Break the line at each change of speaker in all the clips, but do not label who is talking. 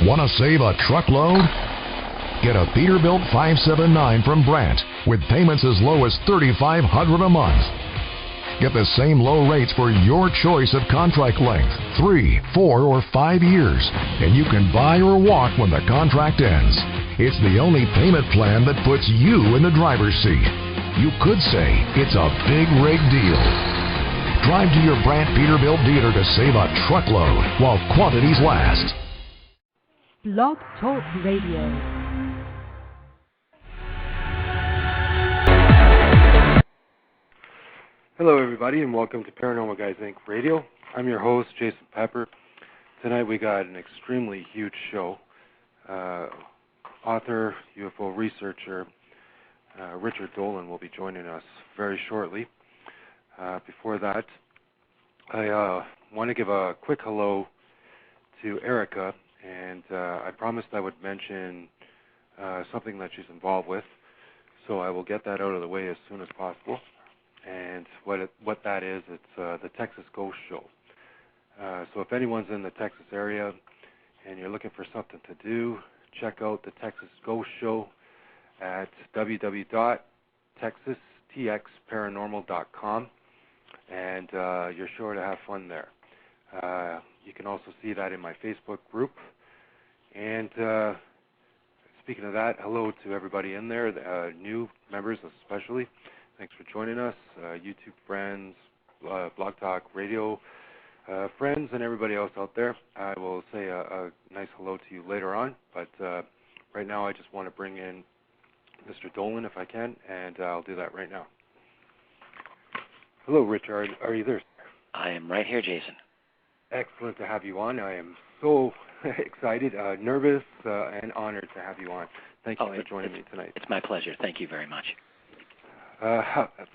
Want to save a truckload? Get a Peterbilt 579 from Brandt with payments as low as $3,500 a month. Get the same low rates for your choice of contract length, 3, 4, or 5 years, and you can buy or walk when the contract ends. It's the only payment plan that puts you in the driver's seat. You could say it's a big rig deal. Drive to your Brandt Peterbilt dealer to save a truckload while quantities last.
Blog Talk Radio.
Hello, everybody, and welcome to Paranormal Guys Inc. Radio. I'm your host, Jason Pepper. Tonight we got an extremely huge show. Author, UFO researcher, Richard Dolan will be joining us very shortly. Before that, I want to give a quick hello to Erica, and I promised I would mention something that she's involved with, so I will get that out of the way as soon as possible. And what that is, it's the Texas Ghost Show. So if anyone's in the Texas area and you're looking for something to do, check out the Texas Ghost Show at www.texastxparanormal.com, and you're sure to have fun there. You can also see that in my Facebook group. And speaking of that, hello to everybody in there, new members especially. Thanks for joining us, YouTube friends, Blog Talk Radio friends, and everybody else out there. I will say a nice hello to you later on, but right now I just want to bring in Mr. Dolan if I can, and I'll do that right now. Hello, Richard. Are you there, sir?
I am right here, Jason.
Excellent to have you on. I am so excited, nervous, and honored to have you on. Thank you for joining me tonight.
It's my pleasure. Thank you very much.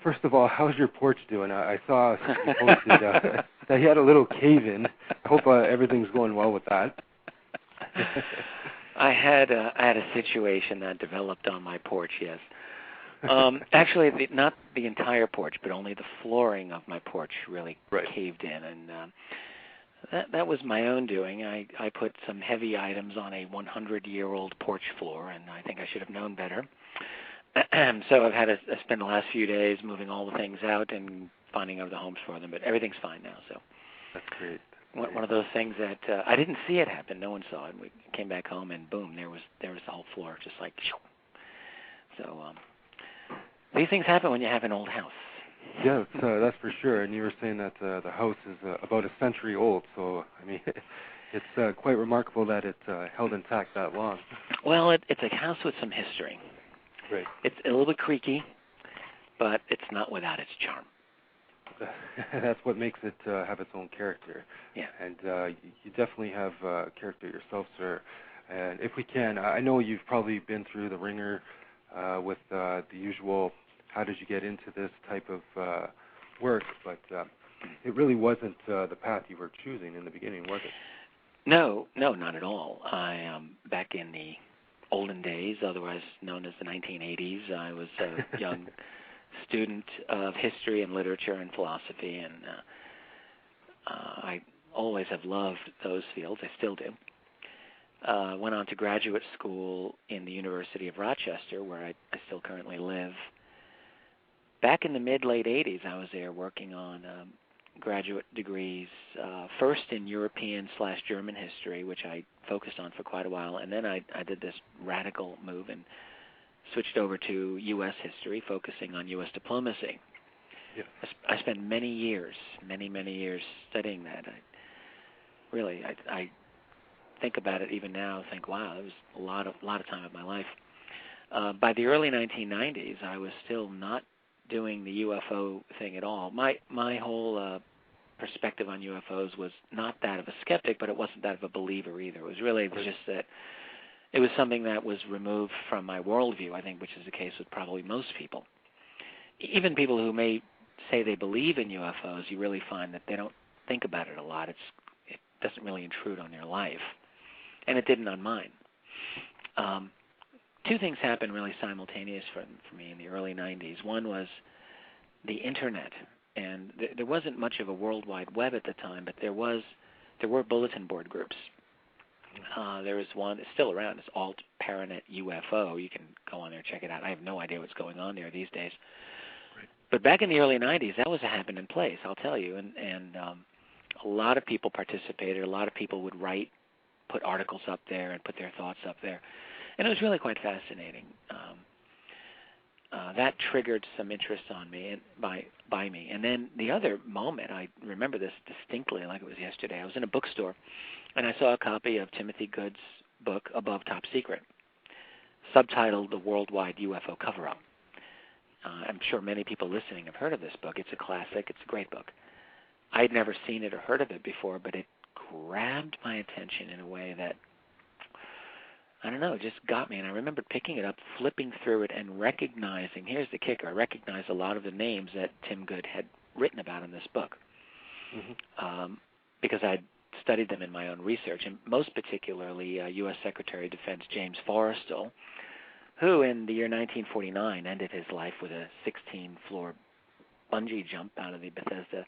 First of all, how's your porch doing? I saw you posted that you had a little cave-in. I hope everything's going well with that.
I had a situation that developed on my porch, yes. Actually, not the entire porch, but only the flooring of my porch really caved in, and that was my own doing. I put some heavy items on a 100-year-old porch floor, and I think I should have known better. So I've had to spend the last few days moving all the things out and finding other homes for them, but everything's fine now. So
that's great.
One of those things that I didn't see it happen. No one saw it. We came back home and boom, there was the whole floor, just like. So these things happen when you have an old house.
Yeah, that's for sure. And you were saying that the house is about a century old. So I mean, it's quite remarkable that it held intact that long.
Well, it's a house with some history.
Right.
It's a little bit creaky, but it's not without its charm.
That's what makes it have its own character.
Yeah.
And you definitely have character yourself, sir. And if we can, I know you've probably been through the ringer with the usual, how did you get into this type of work, but it really wasn't the path you were choosing in the beginning, was it?
No, not at all. Back in the olden days, otherwise known as the 1980s, I was a young student of history and literature and philosophy, and I always have loved those fields. I still do. Went on to graduate school in the University of Rochester, where I still currently live. Back in the mid-late 80s, I was there working on graduate degrees, first in European/German history, which I focused on for quite a while, and then I did this radical move and switched over to U.S. history, focusing on U.S. diplomacy.
Yeah.
I spent many years studying that. I think about it even now, think, wow, it was a lot of time of my life. By the early 1990s, I was still not doing the UFO thing at all. My whole perspective on UFOs was not that of a skeptic, but it wasn't that of a believer either. It was really just that it was something that was removed from my worldview, I think, which is the case with probably most people. Even people who may say they believe in UFOs, you really find that they don't think about it a lot. It doesn't really intrude on their life. And it didn't on mine. Two things happened really simultaneous for me in the early 90s. One was the Internet. And there wasn't much of a World Wide Web at the time, but there were bulletin board groups. There is one, it's still around, it's Alt Paranet UFO. You can go on there and check it out. I have no idea what's going on there these days.
Right.
But back in the early 90s, that was a happening place, I'll tell you. And a lot of people participated. A lot of people would write, put articles up there and put their thoughts up there. And it was really quite fascinating. That triggered some interest on me and by me. And then the other moment, I remember this distinctly like it was yesterday. I was in a bookstore, and I saw a copy of Timothy Good's book, Above Top Secret, subtitled The Worldwide UFO Cover-Up. I'm sure many people listening have heard of this book. It's a classic. It's a great book. I'd never seen it or heard of it before, but it grabbed my attention in a way that, I don't know, it just got me. And I remember picking it up, flipping through it, and recognizing, here's the kicker, I recognized a lot of the names that Tim Good had written about in this book, because I'd studied them in my own research, and most particularly U.S. Secretary of Defense James Forrestal, who in the year 1949 ended his life with a 16-floor bungee jump out of the Bethesda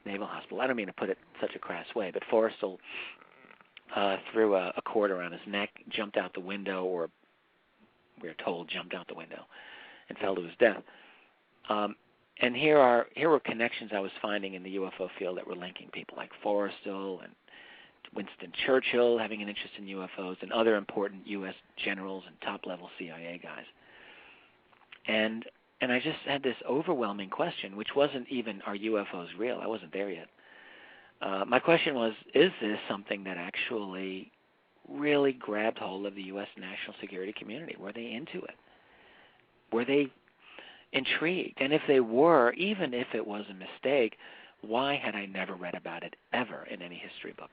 Naval Hospital. I don't mean to put it in such a crass way, but Forrestal threw a cord around his neck, jumped out the window, or we're told jumped out the window, and fell to his death. And here were connections I was finding in the UFO field that were linking people like Forrestal and Winston Churchill having an interest in UFOs, and other important U.S. generals and top-level CIA guys. And I just had this overwhelming question, which wasn't even, are UFOs real? I wasn't there yet. My question was, is this something that actually really grabbed hold of the U.S. national security community? Were they into it? Were they intrigued? And if they were, even if it was a mistake, why had I never read about it ever in any history book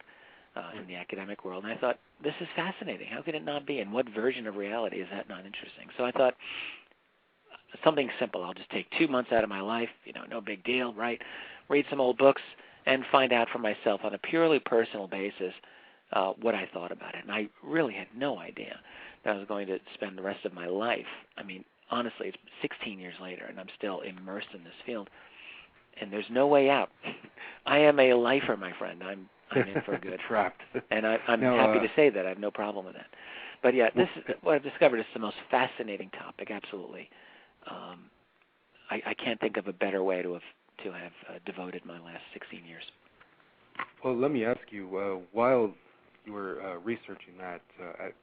in the academic world? And I thought, this is fascinating. How could it not be? And what version of reality is that not interesting? So I thought, something simple. I'll just take 2 months out of my life, no big deal, right? Read some old books and find out for myself on a purely personal basis what I thought about it. And I really had no idea that I was going to spend the rest of my life. I mean, honestly, it's 16 years later, and I'm still immersed in this field. And there's no way out. I am a lifer, my friend. I'm in for good.
Trapped.
And I'm happy to say that. I have no problem with that. But yeah, this is what I've discovered is the most fascinating topic, absolutely. I can't think of a better way to have devoted my last 16 years.
Well, let me ask you, while you were researching that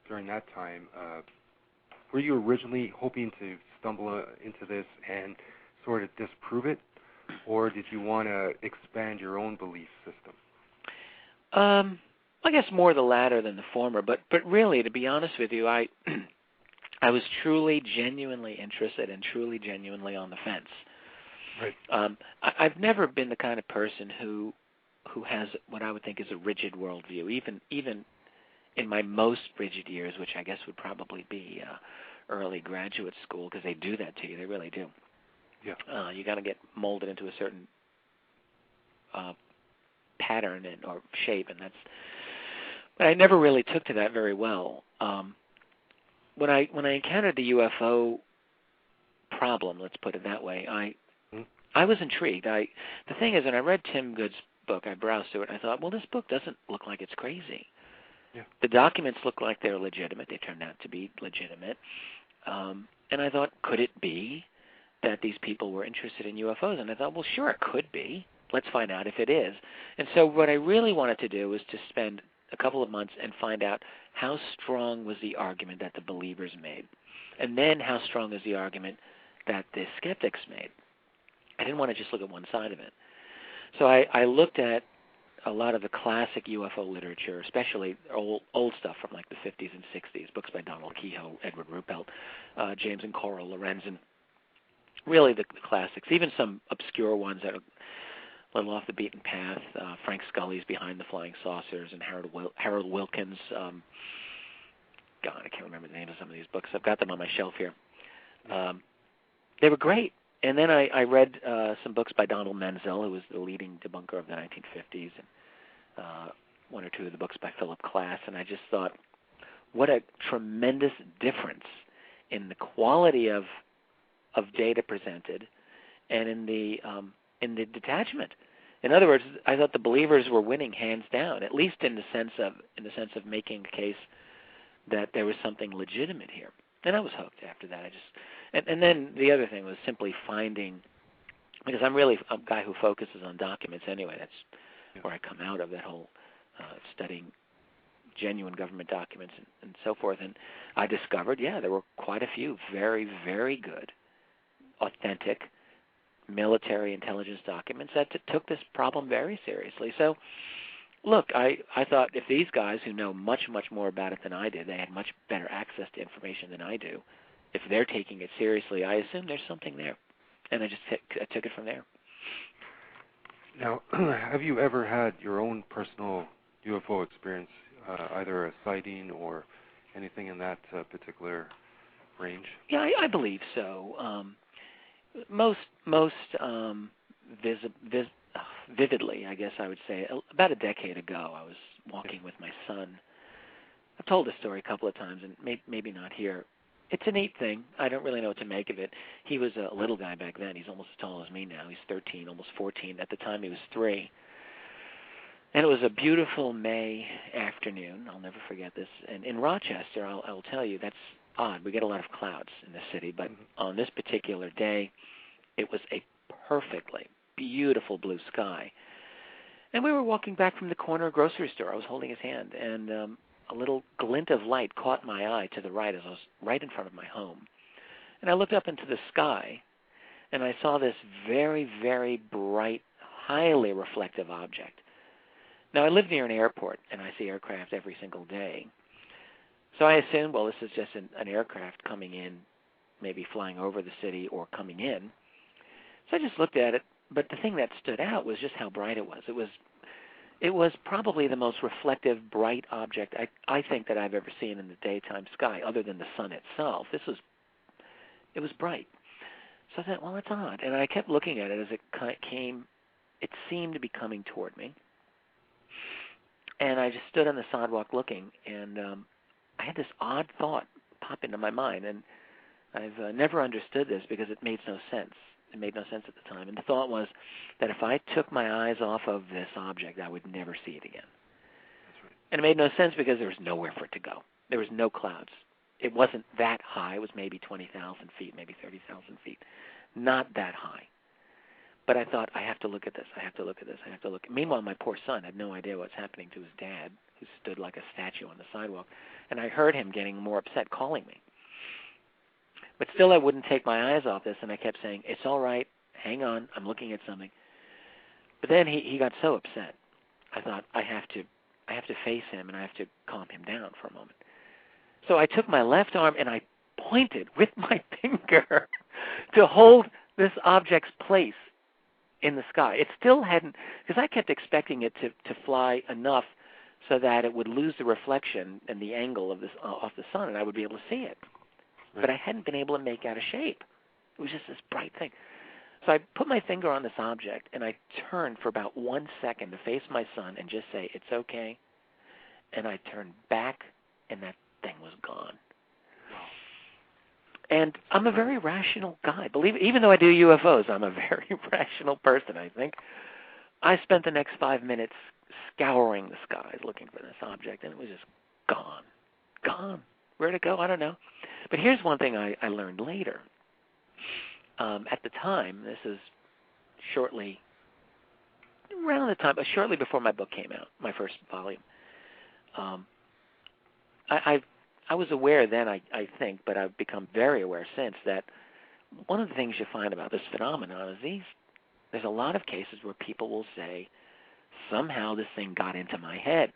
during that time, were you originally hoping to stumble into this and sort of disprove it, or did you want to expand your own belief system?
I guess more the latter than the former, but really, to be honest with you, I was truly, genuinely interested and truly, genuinely on the fence.
Right.
I've never been the kind of person who has what I would think is a rigid worldview, even in my most rigid years, which I guess would probably be early graduate school, because they do that to you. They really do.
Yeah.
You got to get molded into a certain pattern or shape, and that's. But I never really took to that very well. When I encountered the UFO problem, let's put it that way, I was intrigued. The thing is, when I read Tim Good's book, I browsed through it, and I thought, well, this book doesn't look like it's crazy.
Yeah.
The documents look like they're legitimate. They turned out to be legitimate. And I thought, could it be that these people were interested in UFOs? And I thought, well, sure, it could be. Let's find out if it is. And so what I really wanted to do was to spend a couple of months and find out how strong was the argument that the believers made, and then how strong is the argument that the skeptics made. I didn't want to just look at one side of it. So I looked at a lot of the classic UFO literature, especially old stuff from like the 50s and 60s, books by Donald Kehoe, Edward Ruppelt, James and Cora Lorenzen, really the classics, even some obscure ones that are a little off the beaten path. Frank Scully's Behind the Flying Saucers and Harold Wilkins. God, I can't remember the name of some of these books. I've got them on my shelf here. They were great. And then I read some books by Donald Menzel, who was the leading debunker of the 1950s, and one or two of the books by Philip Klass. And I just thought, what a tremendous difference in the quality of data presented and in the detachment. In other words, I thought the believers were winning hands down, at least in the sense of making a case that there was something legitimate here. And I was hooked after that. And then the other thing was simply finding, because I'm really a guy who focuses on documents anyway. That's where I come out of, that whole studying genuine government documents and so forth. And I discovered, there were quite a few very, very good, authentic military intelligence documents that took this problem very seriously. So, look, I thought if these guys who know much, much more about it than I did, they had much better access to information than I do, if they're taking it seriously, I assume there's something there. And I took it from there.
Now, have you ever had your own personal UFO experience, either a sighting or anything in that particular range?
Yeah, I believe so. Most vividly, I guess I would say, about a decade ago, I was walking with my son. I've told this story a couple of times, and maybe not here. It's a neat thing. I don't really know what to make of it. He was a little guy back then. He's almost as tall as me now. He's 13, almost 14. At the time, he was 3. And it was a beautiful May afternoon. I'll never forget this. And in Rochester, I'll tell you, that's odd. We get a lot of clouds in the city, but on this particular day, it was a perfectly beautiful blue sky. And we were walking back from the corner grocery store. I was holding his hand, and a little glint of light caught my eye to the right as I was right in front of my home. And I looked up into the sky, and I saw this very, very bright, highly reflective object. Now, I live near an airport, and I see aircraft every single day. So I assumed, well, this is just an aircraft coming in, maybe flying over the city or coming in. So I just looked at it, but the thing that stood out was just how bright it was. It was probably the most reflective, bright object I think that I've ever seen in the daytime sky, other than the sun itself. It was bright. So I thought, well, that's odd. And I kept looking at it as it came. It seemed to be coming toward me. And I just stood on the sidewalk looking, and I had this odd thought pop into my mind, and I've never understood this because it made no sense. It made no sense at the time. And the thought was that if I took my eyes off of this object, I would never see it again. That's right. And it made no sense because there was nowhere for it to go. There was no clouds. It wasn't that high. It was maybe 20,000 feet, maybe 30,000 feet. Not that high. But I thought, I have to look at this. I have to look at this. I have to look. Meanwhile, my poor son had no idea what's happening to his dad, who stood like a statue on the sidewalk. And I heard him getting more upset, calling me. But still, I wouldn't take my eyes off this, and I kept saying, it's all right, hang on, I'm looking at something. But then he got so upset. I thought, I have to face him, and I have to calm him down for a moment. So I took my left arm, and I pointed with my finger to hold this object's place in the sky. It still hadn't, because I kept expecting it to fly enough so that it would lose the reflection and the angle of this off the sun, and I would be able to see it. But I hadn't been able to make out a shape. It was just this bright thing. So I put my finger on this object, and I turned for about 1 second to face my son and just say, it's okay. And I turned back, and that thing was gone. And I'm a very rational guy. Even though I do UFOs, I'm a very rational person, I think. I spent the next 5 minutes scouring the skies looking for this object, and it was just gone. Gone. Where'd it go? I don't know. But here's one thing I learned later. At the time, this is shortly before my book came out, my first volume. I was aware then, I think, but I've become very aware since, that one of the things you find about this phenomenon is there's a lot of cases where people will say, somehow this thing got into my head.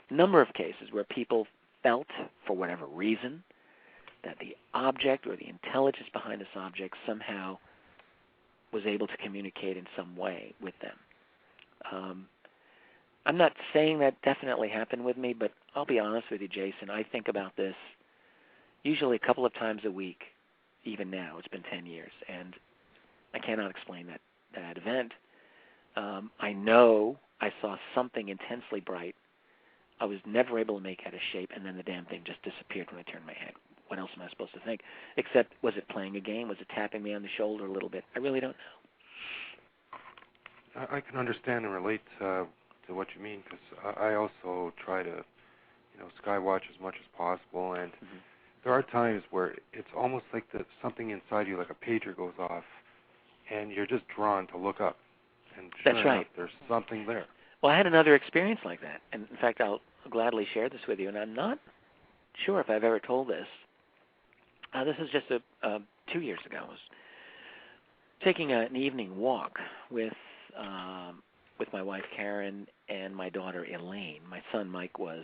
Number of cases where people felt, for whatever reason, that the object or the intelligence behind this object somehow was able to communicate in some way with them. I'm not saying that definitely happened with me, but I'll be honest with you, Jason, I think about this usually a couple of times a week, even now. It's been 10 years, and I cannot explain that event. I know I saw something intensely bright. I was never able to make out a shape, and then the damn thing just disappeared when I turned my head. What else am I supposed to think? Except, was it playing a game? Was it tapping me on the shoulder a little bit? I really don't know.
I can understand and relate to what you mean, because I also try to, skywatch as much as possible, and there are times where it's almost like something inside you, like a pager goes off, and you're just drawn to look up. And sure
That's
enough,
right.
there's something there.
Well, I had another experience like that, and in fact, I'll gladly share this with you, and I'm not sure if I've ever told this. This is just 2 years ago. I was taking an evening walk with my wife Karen and my daughter Elaine. My son Mike was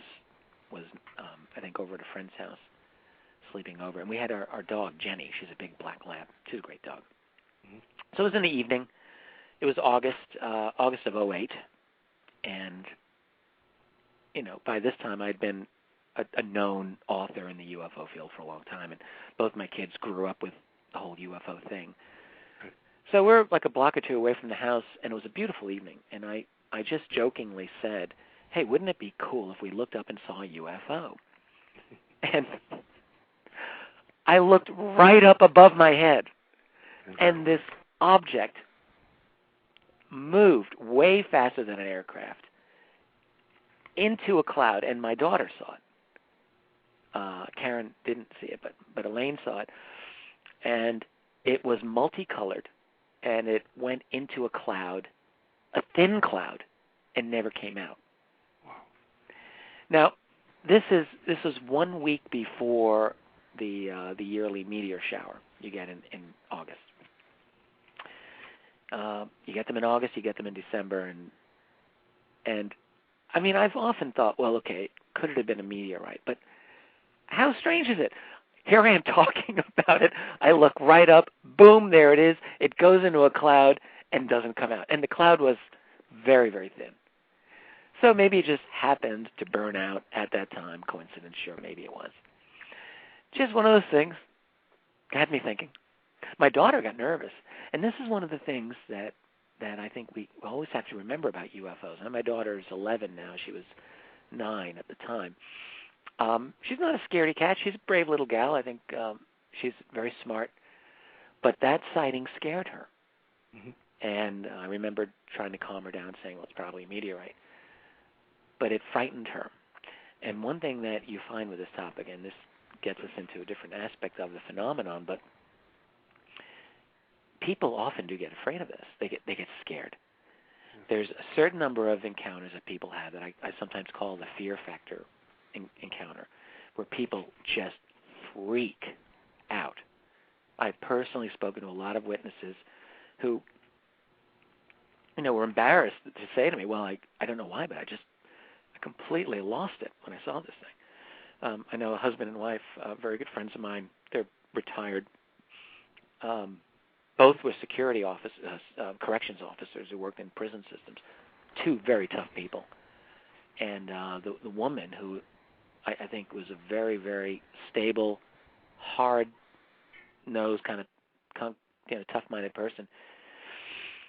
I think over at a friend's house sleeping over, and we had our dog Jenny. She's a big black lab. She's a great dog. Mm-hmm. So it was in the evening. It was August of '08, and by this time I'd been a known author in the UFO field for a long time, and both my kids grew up with the whole UFO thing. So we're like a block or two away from the house, and it was a beautiful evening, and I just jokingly said, hey, wouldn't it be cool if we looked up and saw a UFO? And I looked right up above my head, and this object moved way faster than an aircraft into a cloud, and my daughter saw it. Karen didn't see it, but Elaine saw it, and it was multicolored, and it went into a cloud, a thin cloud, and never came out. Wow. Now, this is 1 week before the yearly meteor shower you get in August. You get them in August, you get them in December, and I mean, I've often thought, well, okay, could it have been a meteorite? But how strange is it? Here I am talking about it. I look right up, boom, there it is. It goes into a cloud and doesn't come out. And the cloud was very, very thin. So maybe it just happened to burn out at that time. Coincidence, sure, maybe it was. Just one of those things had me thinking. My daughter got nervous. And this is one of the things that I think we always have to remember about UFOs. And my daughter is 11 now. She was 9 at the time. She's not a scaredy cat. She's a brave little gal. I think she's very smart. But that sighting scared her. Mm-hmm. And I remember trying to calm her down, saying, well, it's probably a meteorite. But it frightened her. And one thing that you find with this topic, and this gets us into a different aspect of the phenomenon, but people often do get afraid of this. They get scared. There's a certain number of encounters that people have that I sometimes call the fear factor encounter, where people just freak out. I've personally spoken to a lot of witnesses who, were embarrassed to say to me, well, I don't know why, but I completely lost it when I saw this thing. I know a husband and wife, very good friends of mine, they're retired. Both were security corrections officers who worked in prison systems. Two very tough people. And the woman, who I think was a very, very stable, hard-nosed, kind of tough-minded person,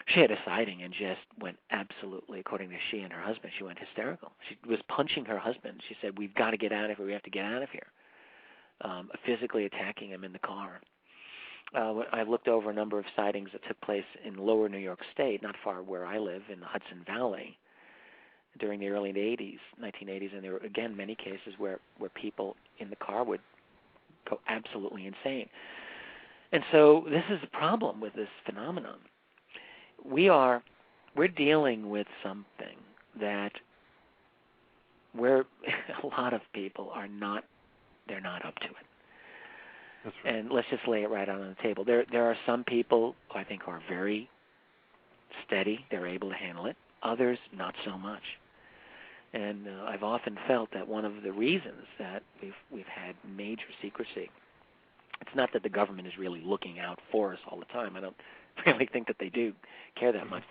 she had a sighting and just went absolutely, according to she and her husband, she went hysterical. She was punching her husband. She said, we've got to get out of here. We have to get out of here. Physically attacking him in the car. I've looked over a number of sightings that took place in lower New York State, not far where I live, in the Hudson Valley, during the early 1980s, and there were, again, many cases where people in the car would go absolutely insane. And so this is the problem with this phenomenon. We're dealing with something that a lot of people are not up to it.
That's right.
And let's just lay it right out on the table. There are some people who I think are very steady. They're able to handle it. Others, not so much. And I've often felt that one of the reasons that we've had major secrecy, it's not that the government is really looking out for us all the time. I don't really think that they do care that much.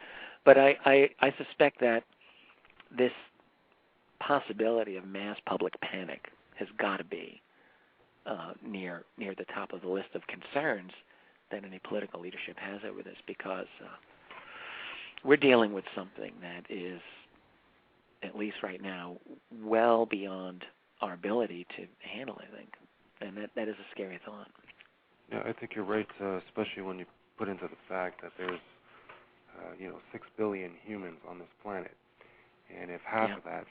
But I suspect that this possibility of mass public panic has got to be near the top of the list of concerns that any political leadership has over this, because we're dealing with something that is, at least right now, well beyond our ability to handle, I think. And that is a scary thought.
Yeah, I think you're right, especially when you put into the fact that there's 6 billion humans on this planet. And if half of that,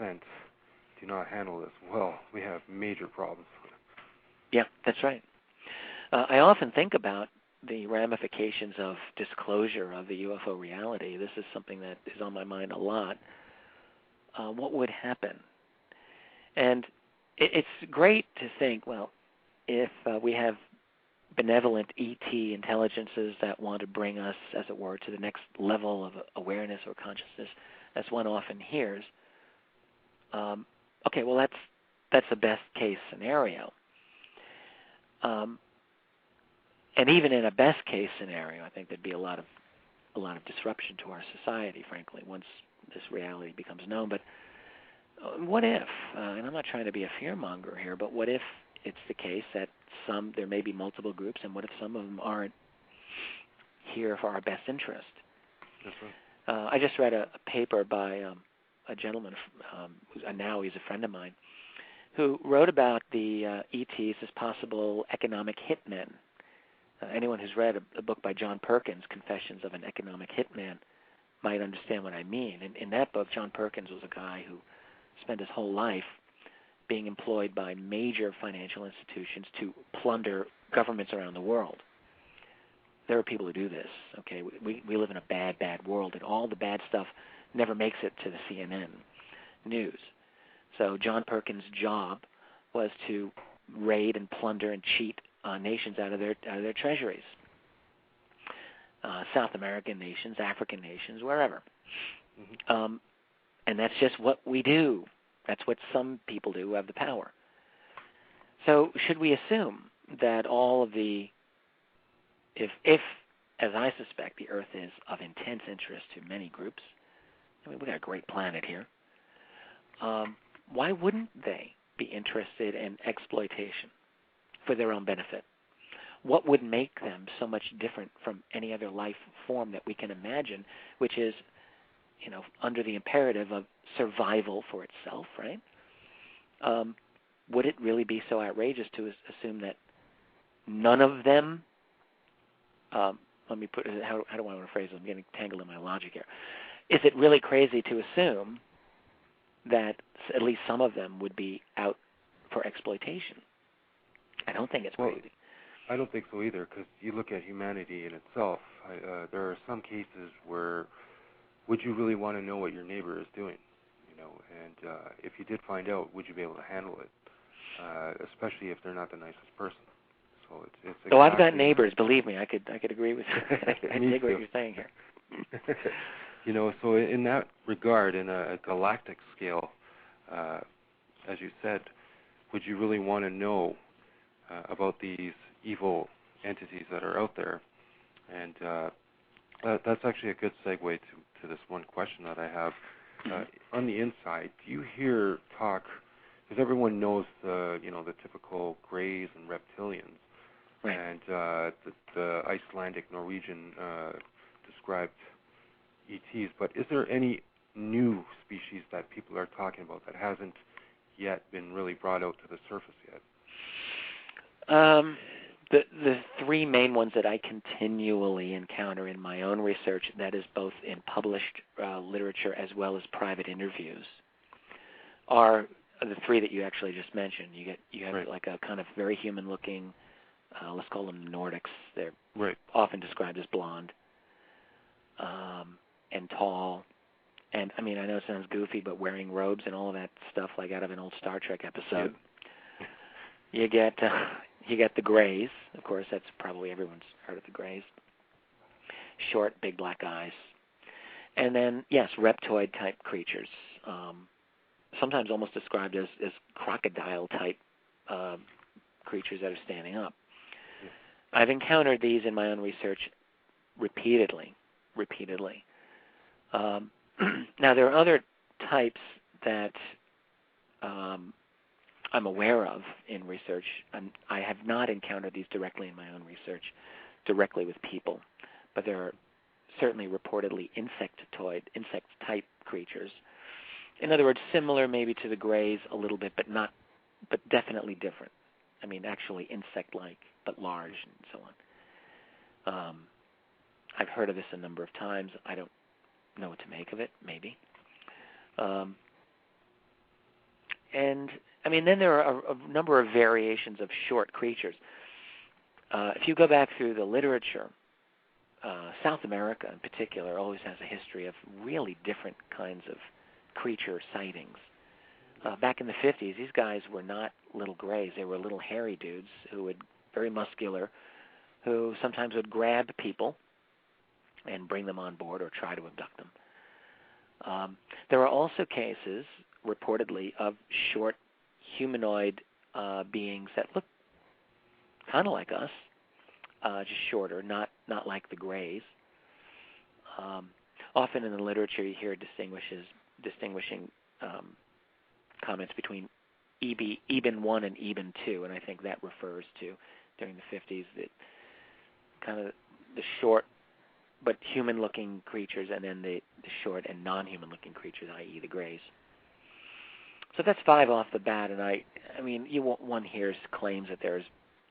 50%, do not handle this well, we have major problems.
Yeah, that's right. I often think about the ramifications of disclosure of the UFO reality. This is something that is on my mind a lot. What would happen? And it's great to think, well, if we have benevolent ET intelligences that want to bring us, as it were, to the next level of awareness or consciousness, as one often hears, okay, well, that's the best case scenario. And even in a best case scenario, I think there'd be a lot of disruption to our society, frankly, once this reality becomes known. But what if, and I'm not trying to be a fearmonger here, but what if it's the case that there may be multiple groups, and what if some of them aren't here for our best interest?
That's right.
I just read a paper by a gentleman, now he's a friend of mine, who wrote about the ETs as possible economic hitmen. Anyone who's read a book by John Perkins, Confessions of an Economic Hitman, might understand what I mean. In that book, John Perkins was a guy who spent his whole life being employed by major financial institutions to plunder governments around the world. There are people who do this. Okay, we live in a bad, bad world, and all the bad stuff never makes it to the CNN news. So John Perkins' job was to raid and plunder and cheat nations out of their treasuries. South American nations, African nations, wherever. Mm-hmm. And that's just what we do. That's what some people do who have the power. So should we assume that all of the, if as I suspect, the Earth is of intense interest to many groups, I mean, we got a great planet here, why wouldn't they be interested in exploitation for their own benefit? What would make them so much different from any other life form that we can imagine, which is, under the imperative of survival for itself, right? Would it really be so outrageous to assume that none of them, let me put it, how do I want to phrase it? I'm getting tangled in my logic here. Is it really crazy to assume that at least some of them would be out for exploitation? I don't think it's crazy.
I don't think so either, because you look at humanity in itself. There are some cases where would you really want to know what your neighbor is doing? And if you did find out, would you be able to handle it? Especially if they're not the nicest person. So it's exactly.
So I've got neighbors. Believe me, I could agree with you. I dig what you're saying here.
So in that regard, in a galactic scale, as you said, would you really want to know about these evil entities that are out there? And that's actually a good segue to this one question that I have. On the inside, do you hear talk, because everyone knows the typical greys and reptilians,
right,
and the Icelandic, Norwegian described ETs, but is there any new species that people are talking about that hasn't yet been really brought out to the surface yet?
The three main ones that I continually encounter in my own research, that is both in published literature as well as private interviews, are the three that you actually just mentioned. You have right, like a kind of very human-looking, let's call them Nordics. They're
right,
often described as blonde and tall. And, I mean, I know it sounds goofy, but wearing robes and all of that stuff like out of an old Star Trek episode. Yeah. You get the Greys. Of course, that's probably everyone's heard of the Greys. Short, big black eyes. And then, yes, reptoid-type creatures, sometimes almost described as crocodile-type creatures that are standing up. Yeah. I've encountered these in my own research repeatedly. Now, there are other types that I'm aware of in research, and I have not encountered these directly in my own research, directly with people, but there are certainly reportedly insect-type creatures. In other words, similar maybe to the Greys a little bit, but definitely different. I mean, actually insect-like, but large and so on. I've heard of this a number of times. I don't know what to make of it, maybe. And, I mean, then there are a number of variations of short creatures. If you go back through the literature, South America in particular always has a history of really different kinds of creature sightings. Back in the 50s, these guys were not little grays. They were little hairy dudes who would, very muscular, who sometimes would grab people and bring them on board or try to abduct them. There are also cases, reportedly, of short humanoid beings that look kind of like us, just shorter, not like the grays. Often in the literature you hear distinguishing comments between Eben 1 and Eben 2, and I think that refers to, during the 50s, that kind of the short but human-looking creatures, and then the short and non-human-looking creatures, i.e. the grays. So that's 5 off the bat, and I mean, one hears claims that there's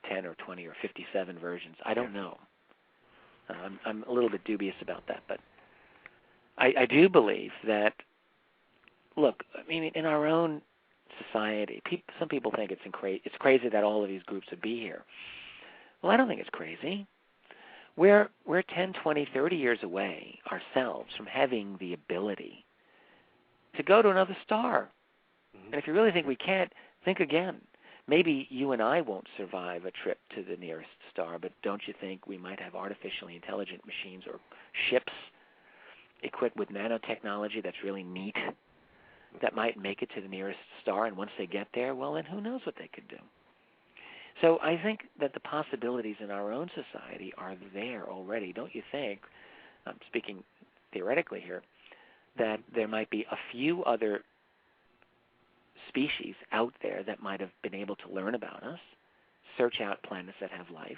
10 or 20 or 57 versions. I don't know. I'm a little bit dubious about that, but I do believe that, look, I mean, in our own society, some people think it's crazy that all of these groups would be here. Well, I don't think it's crazy. We're 10, 20, 30 years away ourselves from having the ability to go to another star. Mm-hmm. And if you really think we can't, think again. Maybe you and I won't survive a trip to the nearest star, but don't you think we might have artificially intelligent machines or ships equipped with nanotechnology that's really neat that might make it to the nearest star, and once they get there, well, then who knows what they could do. So I think that the possibilities in our own society are there already. Don't you think, I'm speaking theoretically here, that there might be a few other species out there that might have been able to learn about us, search out planets that have life,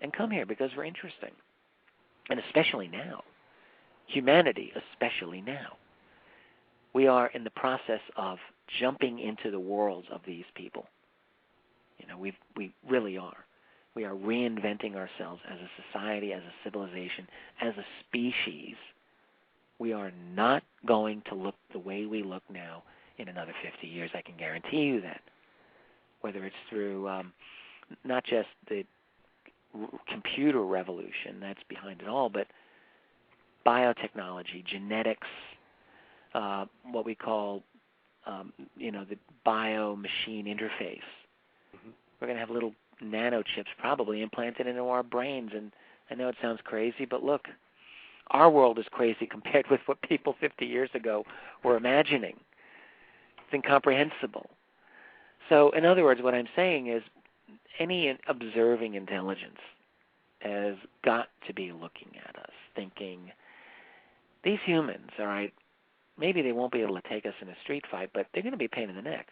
and come here because we're interesting. And especially now. Humanity, especially now. We are in the process of jumping into the worlds of these people. You know, we really are. We are reinventing ourselves as a society, as a civilization, as a species. We are not going to look the way we look now in another 50 years. I can guarantee you that. Whether it's through not just the computer revolution that's behind it all, but biotechnology, genetics, what we call, the bio-machine interface. Mm-hmm. We're going to have little nanochips probably implanted into our brains. And I know it sounds crazy, but look, our world is crazy compared with what people 50 years ago were imagining. It's incomprehensible. So, in other words, what I'm saying is any observing intelligence has got to be looking at us, thinking, these humans, all right, maybe they won't be able to take us in a street fight, but they're going to be a pain in the neck.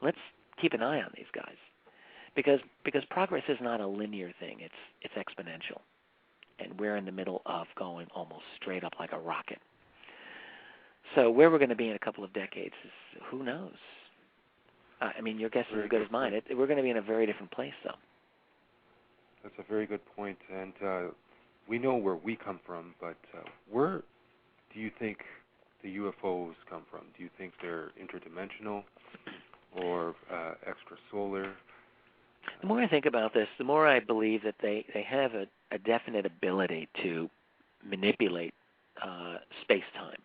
Let's keep an eye on these guys. Because progress is not a linear thing. It's exponential. And we're in the middle of going almost straight up like a rocket. So where we're going to be in a couple of decades is, who knows? I mean, your guess is as good as mine. We're going to be in a very different place, though.
That's a very good point. And we know where we come from, but where do you think the UFOs come from? Do you think they're interdimensional or extrasolar?
The more I think about this, the more I believe that they have a definite ability to manipulate space-time,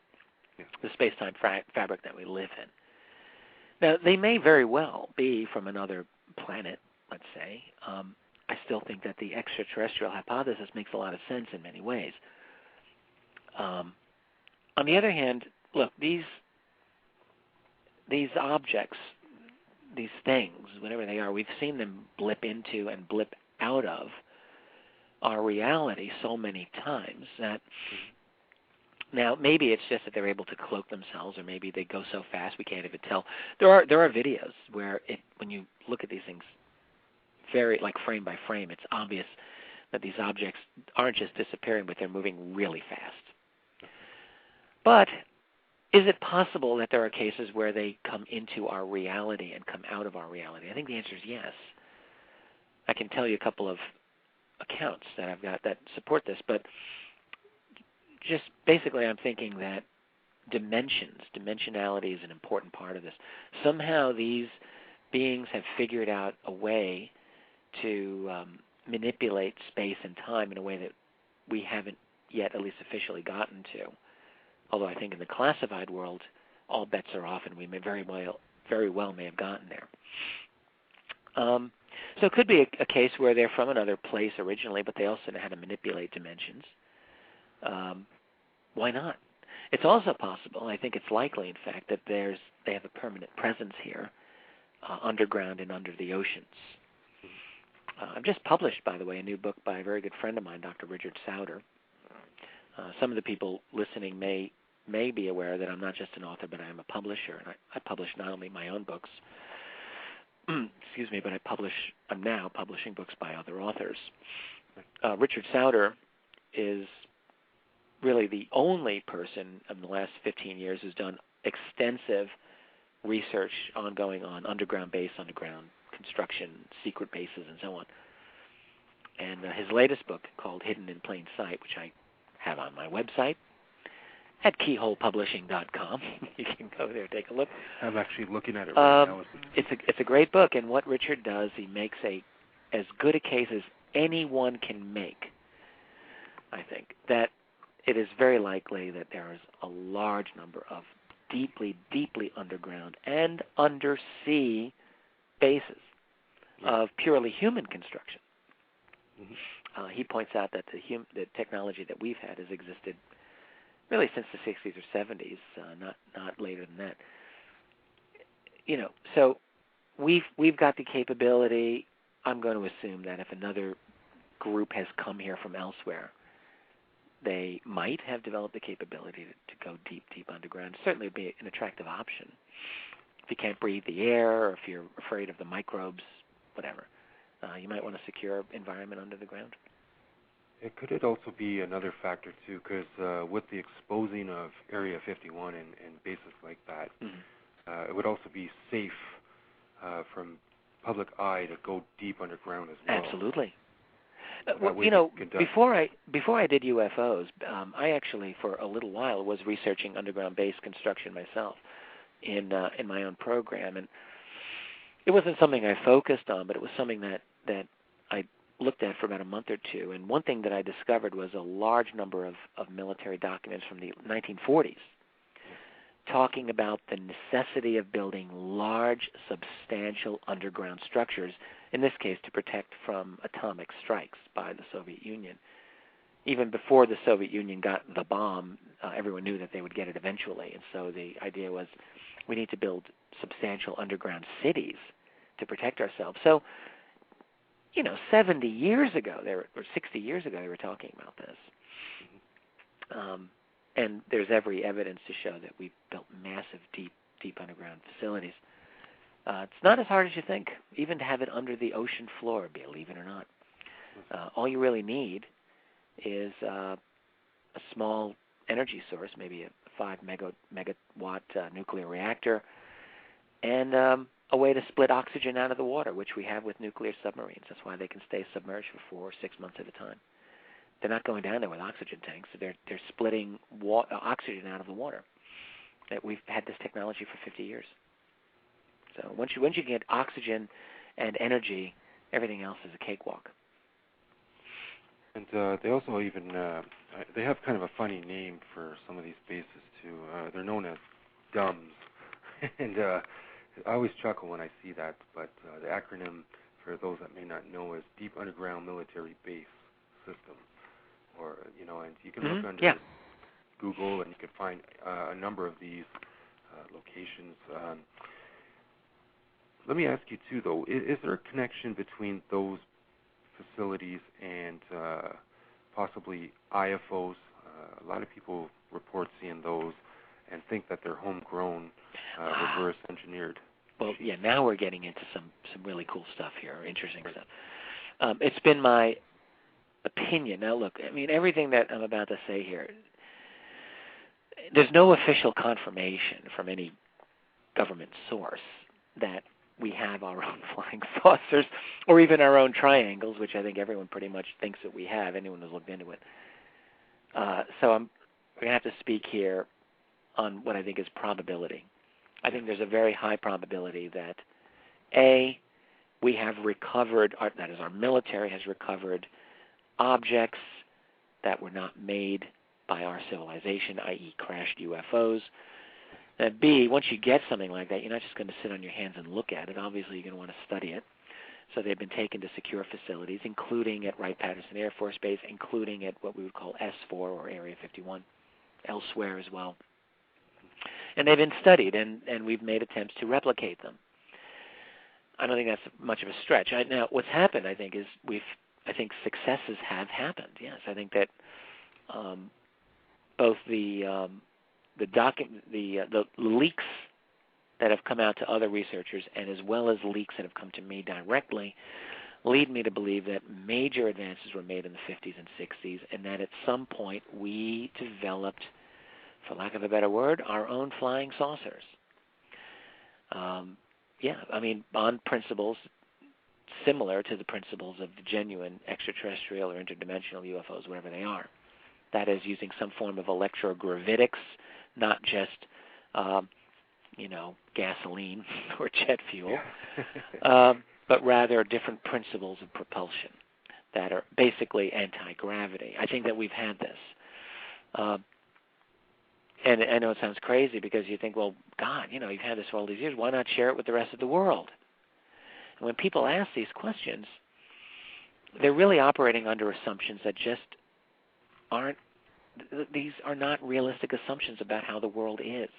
the space-time fabric that we live in. Now, they may very well be from another planet, let's say. I still think that the extraterrestrial hypothesis makes a lot of sense in many ways. On the other hand, look, these objects, these things, whatever they are, we've seen them blip into and blip out of our reality so many times that now maybe it's just that they're able to cloak themselves, or maybe they go so fast we can't even tell. There are videos where when you look at these things very like frame by frame, it's obvious that these objects aren't just disappearing, but they're moving really fast. But is it possible that there are cases where they come into our reality and come out of our reality? I think the answer is yes. I can tell you a couple of accounts that I've got that support this, but just basically I'm thinking that dimensionality is an important part of this. Somehow these beings have figured out a way to manipulate space and time in a way that we haven't yet at least officially gotten to. Although I think in the classified world, all bets are off, and we may very well may have gotten there. So it could be a case where they're from another place originally, but they also know how to manipulate dimensions. Why not? It's also possible, I think it's likely, in fact, that they have a permanent presence here, underground and under the oceans. I've just published, by the way, a new book by a very good friend of mine, Dr. Richard Sauter. Some of the people listening may be aware that I'm not just an author, but I am a publisher, and I publish not only my own books, excuse me, but I'm now publishing books by other authors. Richard Sauter is really the only person in the last 15 years who's done extensive research ongoing on underground base, underground construction, secret bases, and so on. And his latest book, called Hidden in Plain Sight, which I have on my website at keyholepublishing.com. You can go there, take a look.
I'm actually looking at it right now.
It's a great book, and what Richard does, he makes as good a case as anyone can make, I think, that it is very likely that there is a large number of deeply, deeply underground and undersea bases of purely human construction. Mm-hmm. He points out that the technology that we've had has existed really since the 60s or 70s, not later than that. So we've got the capability. I'm going to assume that if another group has come here from elsewhere, they might have developed the capability to go deep, deep underground. Certainly would be an attractive option. If you can't breathe the air, or if you're afraid of the microbes, whatever, you might want a secure environment under the ground.
Could it also be another factor, too, because with the exposing of Area 51 and bases like that, it would also be safe from public eye to go deep underground as well.
Absolutely. Before I did UFOs, I actually, for a little while, was researching underground base construction myself in my own program, and it wasn't something I focused on, but it was something that I looked at for about a month or two. And one thing that I discovered was a large number of military documents from the 1940s talking about the necessity of building large, substantial underground structures, in this case to protect from atomic strikes by the Soviet Union. Even before the Soviet Union got the bomb, everyone knew that they would get it eventually. And so the idea was we need to build substantial underground cities to protect ourselves. So, 70 years ago, or 60 years ago, they were talking about this. And there's every evidence to show that we've built massive, deep underground facilities. It's not as hard as you think, even to have it under the ocean floor, believe it or not. All you really need is a small energy source, maybe a 5 megawatt nuclear reactor, and a way to split oxygen out of the water, which we have with nuclear submarines. That's why they can stay submerged for 4 or 6 months at a time. They're not going down there with oxygen tanks. They're splitting oxygen out of the water. We've had this technology for 50 years. So once you get oxygen and energy, everything else is a cakewalk.
And they also even they have kind of a funny name for some of these bases too. They're known as DUMBs, and I always chuckle when I see that. But the acronym, for those that may not know, is Deep Underground Military Base System. Or and you can look under Google and you can find a number of these locations. Let me ask you too, though, is there a connection between those facilities and possibly IFOs? A lot of people report seeing those and think that they're homegrown, reverse engineered.
Well, yeah, now we're getting into some really cool stuff here, interesting stuff. It's been my opinion. Now, look, I mean, everything that I'm about to say here, there's no official confirmation from any government source that we have our own flying saucers or even our own triangles, which I think everyone pretty much thinks that we have, anyone who's looked into it. So we're going to have to speak here on what I think is probability. I think there's a very high probability that, A, we have recovered, that is, our military has recovered objects that were not made by our civilization, i.e. crashed UFOs. That B, once you get something like that, you're not just going to sit on your hands and look at it. Obviously, you're going to want to study it. So they've been taken to secure facilities, including at Wright-Patterson Air Force Base, including at what we would call S4 or Area 51, elsewhere as well. And they've been studied, and we've made attempts to replicate them. I don't think that's much of a stretch. Now, what's happened, I think, is I think successes have happened. Yes, I think that both the leaks that have come out to other researchers, and as well as leaks that have come to me directly, lead me to believe that major advances were made in the 50s and 60s, and that at some point we developed, for lack of a better word, our own flying saucers. On principles similar to the principles of the genuine extraterrestrial or interdimensional UFOs, whatever they are. That is, using some form of electrogravitics, not just, gasoline or jet fuel, but rather different principles of propulsion that are basically anti-gravity. I think that we've had this. And I know it sounds crazy because you think, well, God, you've had this for all these years. Why not share it with the rest of the world? And when people ask these questions, they're really operating under assumptions that just these are not realistic assumptions about how the world is.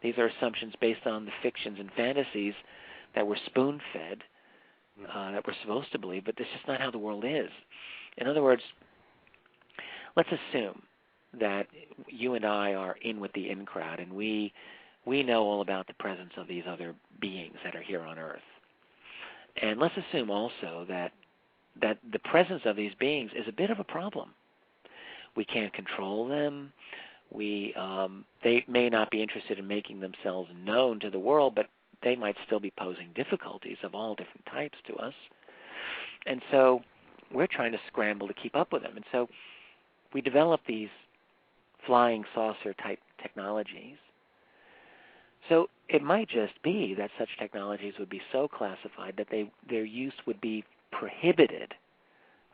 These are assumptions based on the fictions and fantasies that we're spoon-fed, that we're supposed to believe, but that's just not how the world is. In other words, let's assume that you and I are in with the in crowd, and we know all about the presence of these other beings that are here on Earth. And let's assume also that the presence of these beings is a bit of a problem. We can't control them. They may not be interested in making themselves known to the world, but they might still be posing difficulties of all different types to us. And so we're trying to scramble to keep up with them. And so we develop these flying saucer type technologies. So it might just be that such technologies would be so classified that their use would be prohibited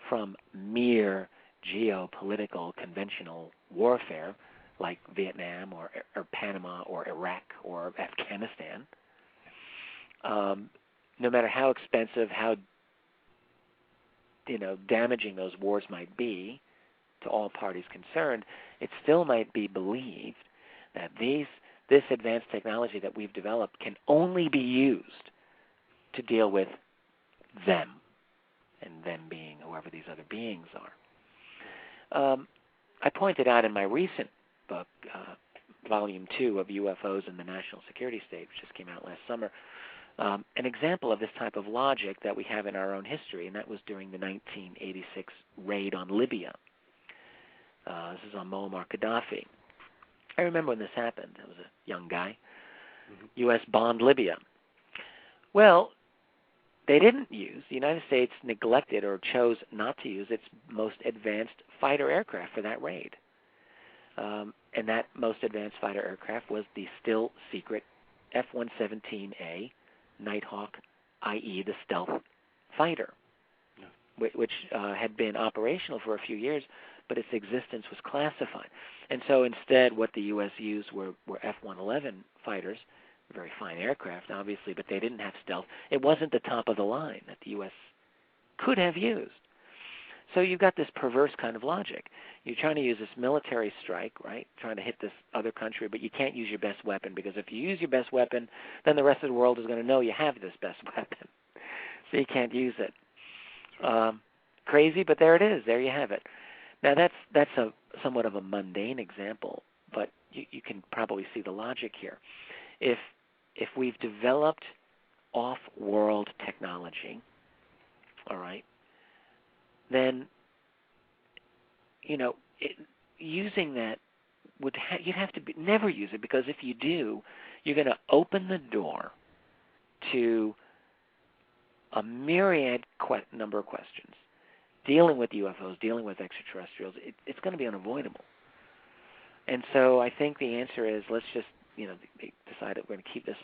from mere geopolitical conventional warfare like Vietnam or Panama or Iraq or Afghanistan. No matter how expensive, how damaging those wars might be to all parties concerned, it still might be believed that this advanced technology that we've developed can only be used to deal with them, and them being whoever these other beings are. I pointed out in my recent book, Volume 2 of UFOs in the National Security State, which just came out last summer, an example of this type of logic that we have in our own history, and that was during the 1986 raid on Libya. This is on Muammar Gaddafi. I remember when this happened. I was a young guy. U.S. bombed Libya. Well, they didn't use, the United States neglected or chose not to use its most advanced fighter aircraft for that raid. And that most advanced fighter aircraft was the still secret F-117A Nighthawk, i.e. the stealth fighter, which had been operational for a few years, but its existence was classified. And so instead what the U.S. used were F-111 fighters, very fine aircraft, obviously, but they didn't have stealth. It wasn't the top of the line that the U.S. could have used. So you've got this perverse kind of logic. You're trying to use this military strike, right, trying to hit this other country, but you can't use your best weapon, because if you use your best weapon, then the rest of the world is going to know you have this best weapon. So you can't use it. Crazy, but there it is. There you have it. Now that's a somewhat of a mundane example, but you can probably see the logic here. If we've developed off-world technology, all right, then using that you'd have to never use it, because if you do, you're going to open the door to a myriad number of questions. Dealing with UFOs, dealing with extraterrestrials, it's going to be unavoidable. And so I think the answer is let's just, they decide that we're going to keep this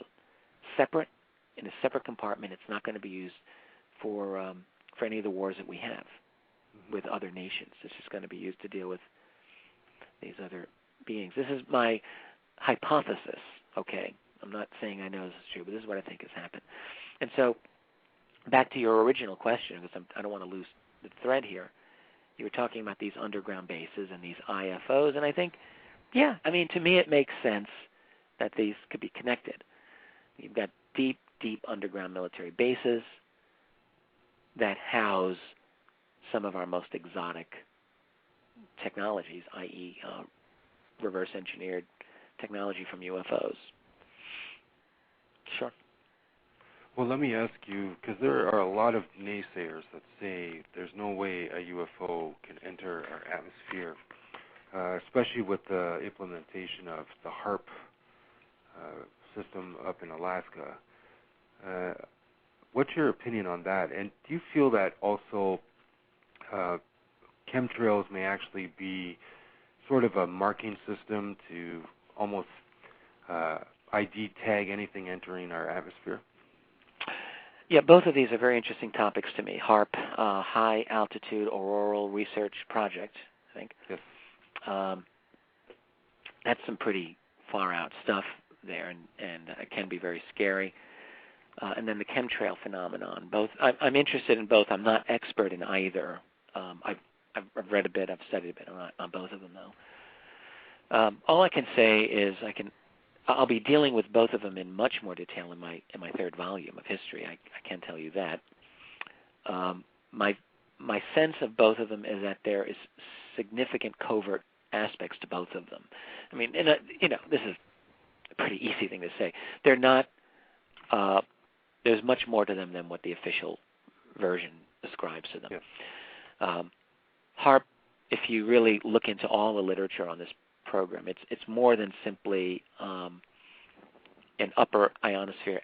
separate, in a separate compartment. It's not going to be used for any of the wars that we have with other nations. It's just going to be used to deal with these other beings. This is my hypothesis, okay? I'm not saying I know this is true, but this is what I think has happened. And so back to your original question, because I don't want to lose the thread here. You were talking about these underground bases and these IFOs, and I think, yeah, I mean, to me it makes sense that these could be connected. You've got deep, deep underground military bases that house some of our most exotic technologies, i.e. reverse-engineered technology from UFOs. Sure.
Well, let me ask you, because there are a lot of naysayers that say there's no way a UFO can enter our atmosphere, especially with the implementation of the HARP system up in Alaska. What's your opinion on that? And do you feel that also chemtrails may actually be sort of a marking system to almost ID tag anything entering our atmosphere?
Yeah, both of these are very interesting topics to me. HARP, High Altitude Auroral Research Project, I think.
Yes.
That's some pretty far-out stuff there, and it can be very scary. And then the chemtrail phenomenon. Both, I'm interested in both. I'm not expert in either. I've read a bit, I've studied a bit on both of them, though. All I can say is I'll be dealing with both of them in much more detail in my third volume of history. I can tell you that. My sense of both of them is that there is significant covert aspects to both of them. I mean, this is a pretty easy thing to say. They're not. There's much more to them than what the official version ascribes to them.
Yeah.
HARP, if you really look into all the literature on this program, it's more than simply an upper ionosphere,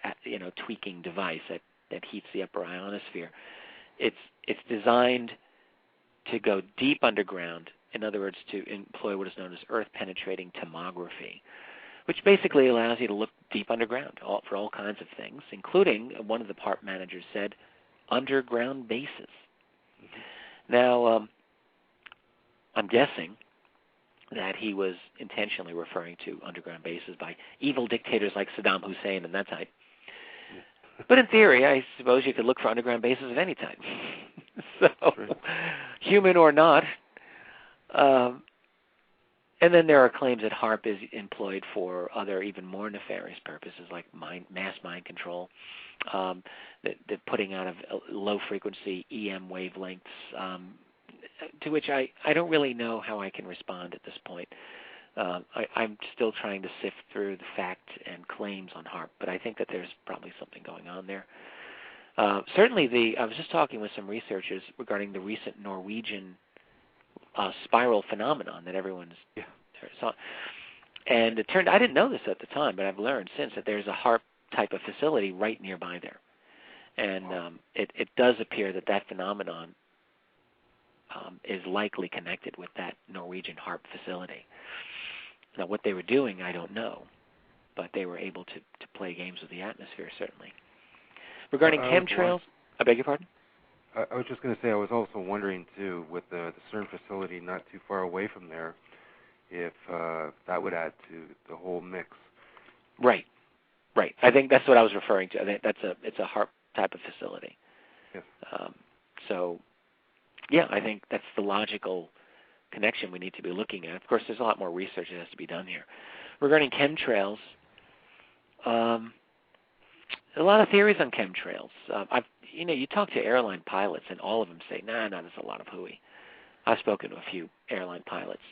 tweaking device that heats the upper ionosphere. It's designed to go deep underground. In other words, to employ what is known as earth-penetrating tomography, which basically allows you to look deep underground for all kinds of things, including, one of the HARP managers said, underground bases. Mm-hmm. Now, I'm guessing that he was intentionally referring to underground bases by evil dictators like Saddam Hussein and that type. But in theory, I suppose you could look for underground bases of any type. So, right. Human or not. And then there are claims that HARP is employed for other, even more nefarious purposes, like mass mind control, the putting out of low-frequency EM wavelengths, to which I don't really know how I can respond at this point. I'm still trying to sift through the facts and claims on HARP, but I think that there's probably something going on there. Certainly, I was just talking with some researchers regarding the recent Norwegian spiral phenomenon that everyone's saw. And it turned, I didn't know this at the time, but I've learned since that there's a HARP type of facility right nearby there. And it does appear that phenomenon is likely connected with that Norwegian HARP facility. Now, what they were doing, I don't know, but they were able to play games with the atmosphere, certainly. Regarding chemtrails, I beg your pardon?
I was just going to say, I was also wondering, too, with the CERN facility not too far away from there, if that would add to the whole mix.
Right. I think that's what I was referring to. I think it's a HARP type of facility.
Yes.
So, yeah, I think that's the logical connection we need to be looking at. Of course, there's a lot more research that has to be done here. Regarding chemtrails, a lot of theories on chemtrails. You talk to airline pilots, and all of them say, nah, there's a lot of hooey. I've spoken to a few airline pilots,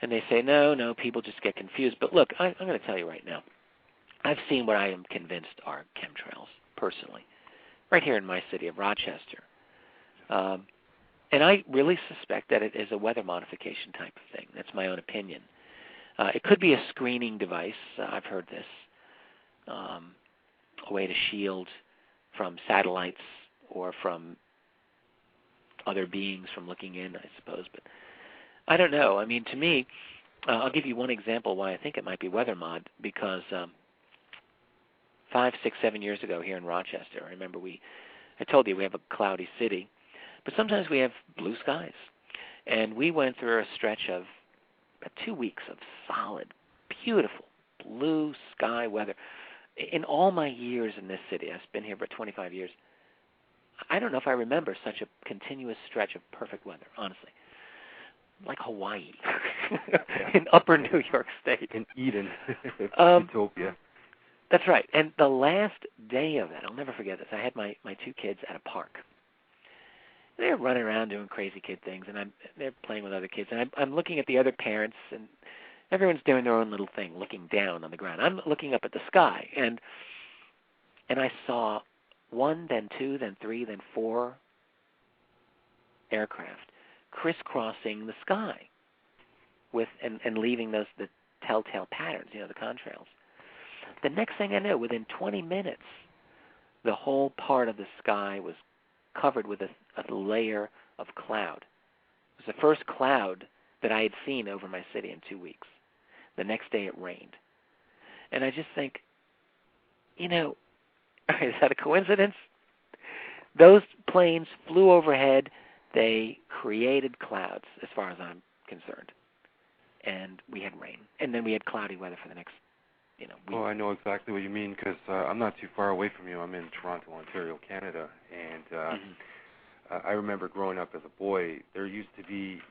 and they say, no, people just get confused. But look, I'm going to tell you right now, I've seen what I am convinced are chemtrails, personally, right here in my city of Rochester. And I really suspect that it is a weather modification type of thing. That's my own opinion. It could be a screening device. I've heard this. A way to shield from satellites or from other beings from looking in, I suppose. But I don't know. I mean, to me, I'll give you one example why I think it might be weather mod, because 5, 6, 7 years ago here in Rochester, I remember I told you we have a cloudy city, but sometimes we have blue skies. And we went through a stretch of about 2 weeks of solid, beautiful blue sky weather. In all my years in this city, I've been here for 25 years, I don't know if I remember such a continuous stretch of perfect weather, honestly. Like Hawaii, in upper New York State.
In Eden, Utopia.
That's right. And the last day of that, I'll never forget this, I had my 2 kids at a park. They're running around doing crazy kid things, and they're playing with other kids. And I'm looking at the other parents, and everyone's doing their own little thing, looking down on the ground. I'm looking up at the sky, and I saw 1, then 2, then 3, then 4 aircraft crisscrossing the sky and leaving the telltale patterns, the contrails. The next thing I knew, within 20 minutes, the whole part of the sky was covered with a layer of cloud. It was the first cloud that I had seen over my city in 2 weeks. The next day it rained. And I just think, is that a coincidence? Those planes flew overhead. They created clouds, as far as I'm concerned. And we had rain. And then we had cloudy weather for the next, week.
Well, I know exactly what you mean, because I'm not too far away from you. I'm in Toronto, Ontario, Canada. And I remember growing up as a boy, there used to be,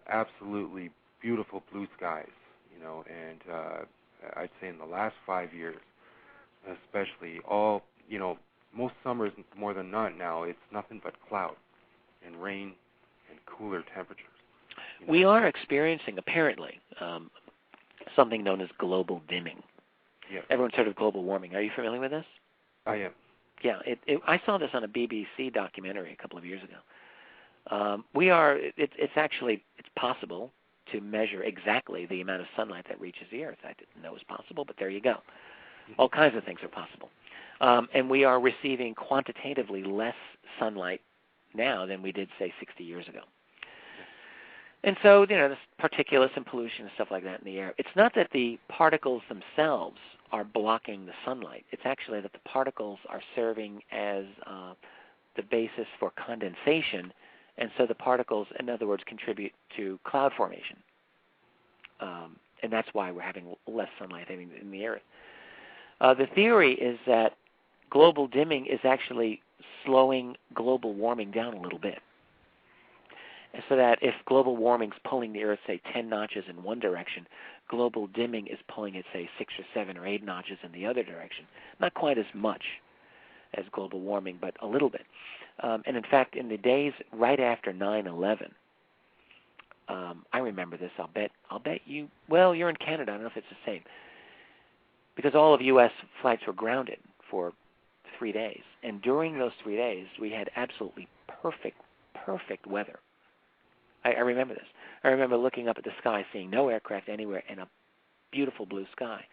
absolutely beautiful blue skies, and I'd say in the last 5 years, especially, most summers more than not now, it's nothing but cloud and rain and cooler temperatures.
We are experiencing, apparently, something known as global dimming.
Yes.
Everyone's heard of global warming. Are you familiar with this?
I am.
Yeah, I saw this on a BBC documentary a couple of years ago. It's possible to measure exactly the amount of sunlight that reaches the Earth. I didn't know it was possible, but there you go. All kinds of things are possible. And we are receiving quantitatively less sunlight now than we did, say, 60 years ago. And so, there's particulates and pollution and stuff like that in the air. It's not that the particles themselves are blocking the sunlight. It's actually that the particles are serving as the basis for condensation, and so the particles, in other words, contribute to cloud formation. And that's why we're having less sunlight hitting in the Earth. The theory is that global dimming is actually slowing global warming down a little bit. So that if global warming's pulling the Earth, say, 10 notches in one direction, global dimming is pulling it, say, 6 or 7 or 8 notches in the other direction. Not quite as much as global warming, but a little bit. And in fact, in the days right after 9/11, I remember this. I'll bet you. Well, you're in Canada. I don't know if it's the same, because all of U.S. flights were grounded for 3 days, and during those 3 days, we had absolutely perfect weather. I remember this. I remember looking up at the sky, seeing no aircraft anywhere, and a beautiful blue sky.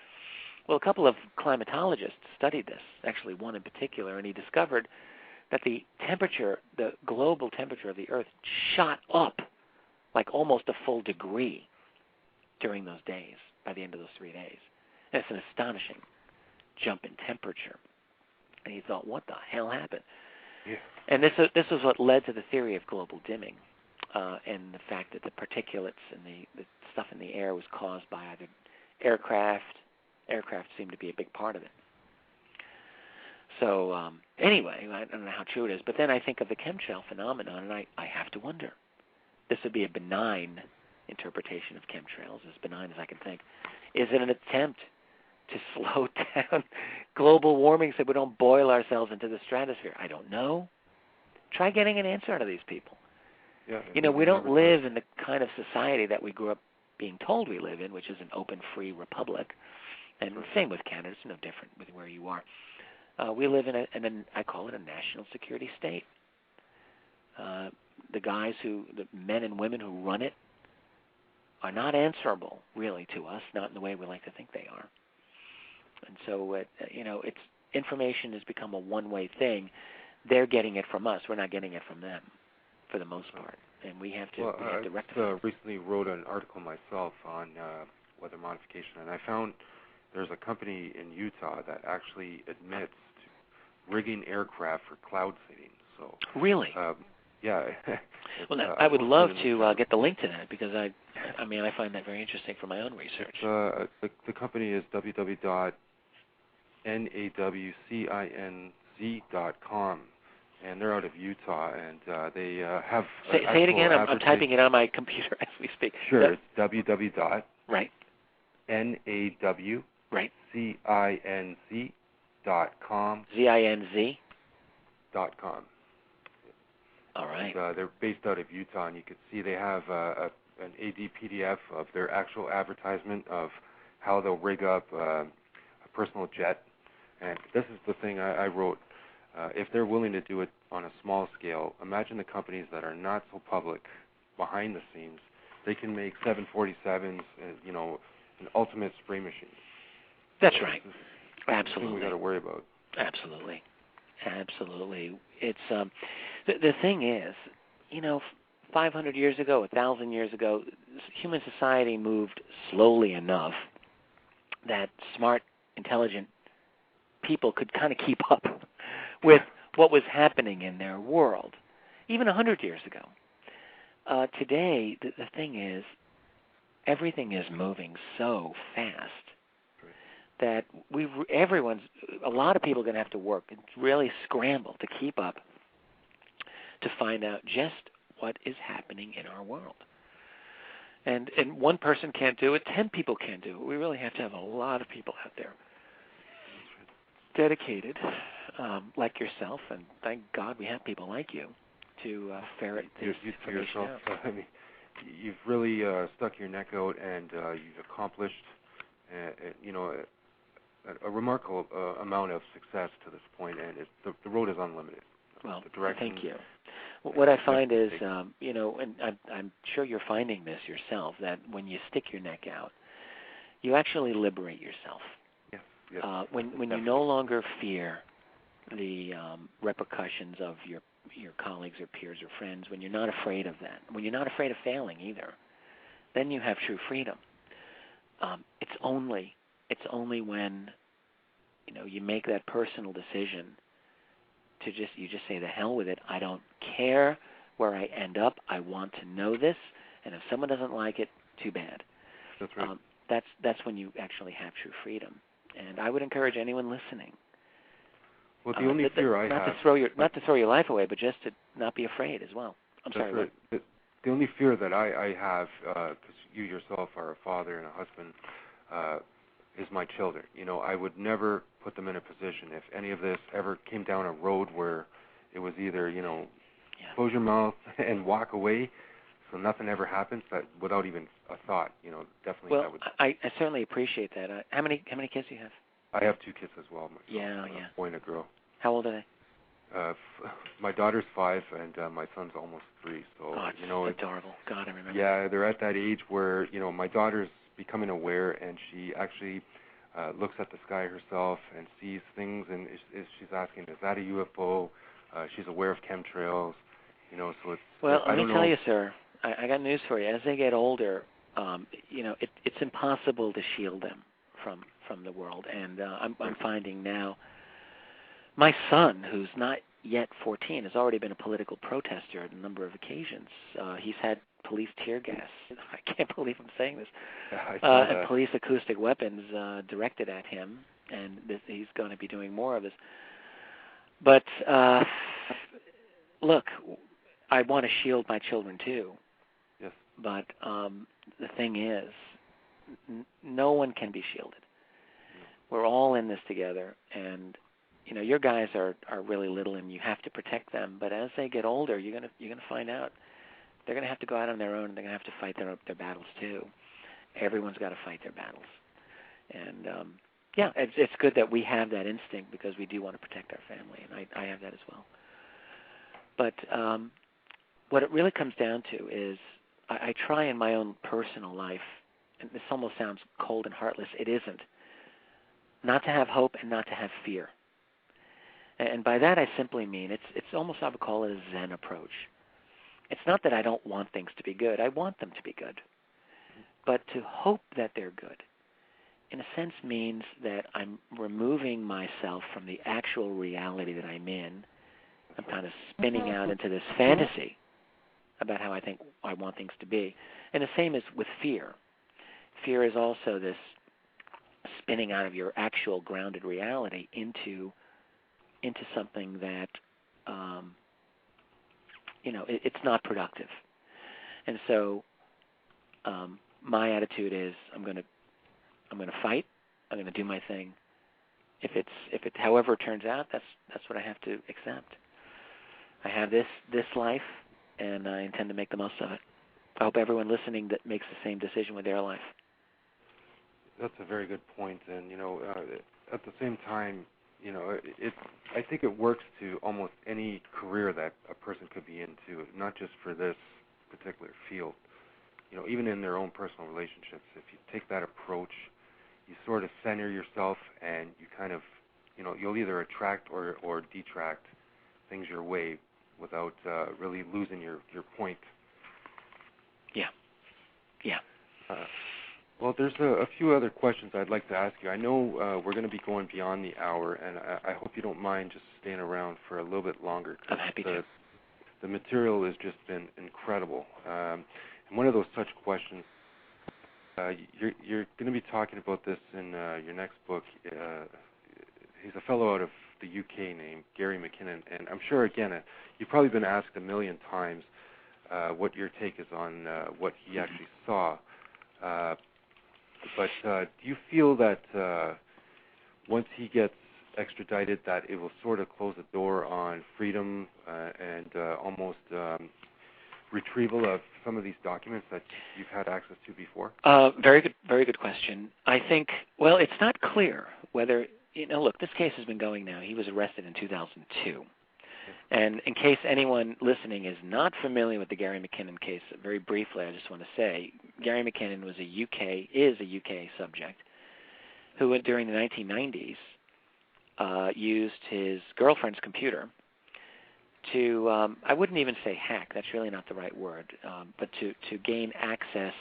Well, a couple of climatologists studied this, actually one in particular, and he discovered that the global temperature of the Earth shot up like almost a full degree during those days, by the end of those 3 days. And it's an astonishing jump in temperature. And he thought, what the hell happened?
Yeah.
And this is what led to the theory of global dimming. And the fact that the particulates and the stuff in the air was caused by either aircraft. Aircraft seemed to be a big part of it. So anyway, I don't know how true it is, but then I think of the chemtrail phenomenon, and I have to wonder. This would be a benign interpretation of chemtrails, as benign as I can think. Is it an attempt to slow down global warming so we don't boil ourselves into the stratosphere? I don't know. Try getting an answer out of these people.
Yeah,
we don't live in the kind of society that we grew up being told we live in, which is an open, free republic. And same with Canada. It's no different with where you are. We live in I call it a national security state. The men and women who run it are not answerable, really, to us, not in the way we like to think they are. And so, it's information has become a one-way thing. They're getting it from us. We're not getting it from them, for the most part. and we have to rectify.
I recently wrote an article myself on weather modification, and I found there's a company in Utah that actually admits to rigging aircraft for cloud seeding. So
really,
yeah.
Well, I would love to get the link to that, because I find that very interesting for my own research.
The company is www.nawcinz.com, and they're out of Utah, and they have.
Say it again. I'm typing it on my computer as we speak.
Sure, it's www.
Right.
NAW.
Right.
CINZ.com.
ZINZ.com. All right.
And, they're based out of Utah, and you can see they have an AD PDF of their actual advertisement of how they'll rig up a personal jet. And this is the thing I wrote. If they're willing to do it on a small scale, imagine the companies that are not so public behind the scenes. They can make 747s, an ultimate spray machine.
That's right.
That's
Absolutely.
the thing we got to worry about.
Absolutely. It's the thing is, 500 years ago, 1,000 years ago, human society moved slowly enough that smart, intelligent people could kind of keep up with what was happening in their world, even 100 years ago. Today, the thing is, everything is moving so fast that a lot of people are going to have to work and really scramble to keep up, to find out just what is happening in our world. And one person can't do it, 10 people can't do it. We really have to have a lot of people out there dedicated, like yourself, and thank God we have people like you to ferret this information out.
I mean, you've really stuck your neck out, and you've accomplished, a remarkable amount of success to this point, and the road is unlimited.
Well,
the direction,
thank you. What I find is, and I'm sure you're finding this yourself, that when you stick your neck out, you actually liberate yourself.
Yes.
When you no longer fear the repercussions of your colleagues or peers or friends, when you're not afraid of that, when you're not afraid of failing either, then you have true freedom. It's only when you make that personal decision to just say, the hell with it. I don't care where I end up. I want to know this, and if someone doesn't like it, too bad.
That's right.
That's when you actually have true freedom. And I would encourage anyone listeing.
Well, the only fear I have,
not to throw your life away, but just to not be afraid as well. I'm sorry.
Right. The only fear that I have, because you yourself are a father and a husband, is my children. I would never put them in a position, if any of this ever came down a road where it was either, close your mouth and walk away, so nothing ever happens, that without even a thought, definitely.
Well,
that would.
I certainly appreciate that. How many kids do you have?
I have 2 kids as well.
Yeah.
A boy and a girl.
How old are they?
My daughter's 5, and my son's almost 3. So
it's adorable. God, I remember.
Yeah, they're at that age where my daughter's becoming aware, and she actually looks at the sky herself and sees things, and she's asking, "Is that a UFO?" She's aware of chemtrails. So it's.
Well, let me tell you, sir. I got news for you. As they get older, it's impossible to shield them from the world, and I'm finding now. My son, who's not yet 14, has already been a political protester at a number of occasions. He's had police tear gas. I can't believe I'm saying this. And police acoustic weapons directed at him, and he's going to be doing more of this. But look, I want to shield my children too.
Yes.
But the thing is, no one can be shielded. We're all in this together, and your guys are really little, and you have to protect them. But as they get older, you're gonna find out they're gonna have to go out on their own, and they're gonna have to fight their battles too. Everyone's got to fight their battles, and it's good that we have that instinct, because we do want to protect our family, and I have that as well. But what it really comes down to is I try in my own personal life, and this almost sounds cold and heartless. It isn't. Not to have hope and not to have fear. And by that I simply mean it's almost, I would call it a Zen approach. It's not that I don't want things to be good. I want them to be good. But to hope that they're good, in a sense, means that I'm removing myself from the actual reality that I'm in. I'm kind of spinning out into this fantasy about how I want things to be. And the same is with fear. Fear is also this spinning out of your actual grounded reality into something that, it's not productive. And so my attitude is I'm going to fight. I'm going to do my thing. If it however it turns out, that's what I have to accept. I have this life, and I intend to make the most of it. I hope everyone listening that makes the same decision with their life.
That's a very good point, and at the same time, I think it works to almost any career that a person could be into, not just for this particular field. Even in their own personal relationships, if you take that approach, you sort of center yourself, and you kind of, you'll either attract or detract things your way without really losing your point.
Yeah.
Well, there's a few other questions I'd like to ask you. I know we're going to be going beyond the hour, and I hope you don't mind just staying around for a little bit longer.
I'm happy to.
The material has just been incredible. And one of those such questions, you're going to be talking about this in your next book. He's a fellow out of the UK named Gary McKinnon, and I'm sure, again, you've probably been asked a million times what your take is on what he actually saw. But do you feel that once he gets extradited, that it will sort of close the door on freedom and almost retrieval of some of these documents that you've had access to before?
Very good question. I think, well, it's not clear whether, look, this case has been going now. He was arrested in 2002. And in case anyone listening is not familiar with the Gary McKinnon case, very briefly, I just want to say, Gary McKinnon is a UK subject who, during the 1990s, used his girlfriend's computer to, I wouldn't even say hack, that's really not the right word, but to gain access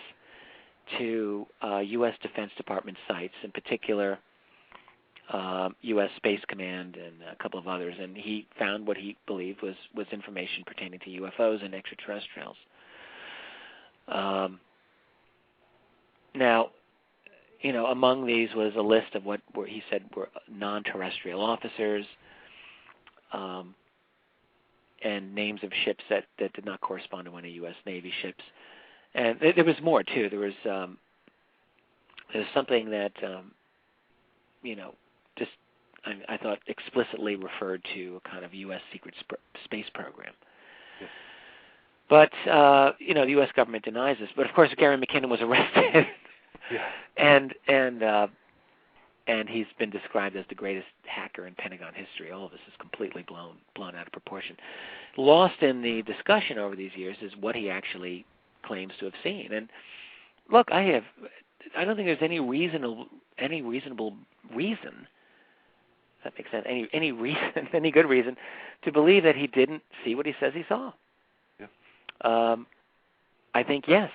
to U.S. Defense Department sites, in particular U.S. Space Command and a couple of others, and he found what he believed was information pertaining to UFOs and extraterrestrials. Now, among these was a list of what he said were non-terrestrial officers, and names of ships that did not correspond to any U.S. Navy ships. And there was more, too. There was something that, just I thought explicitly referred to a kind of U.S. secret space program. Yes. But, the U.S. government denies this. But, of course, Gary McKinnon was arrested. Yeah. And he's been described as the greatest hacker in Pentagon history. All of this is completely blown out of proportion. Lost in the discussion over these years is what he actually claims to have seen. And look, I don't think there's any reasonable reason. That makes sense. Any good reason to believe that he didn't see what he says he saw. Yeah. I think yes.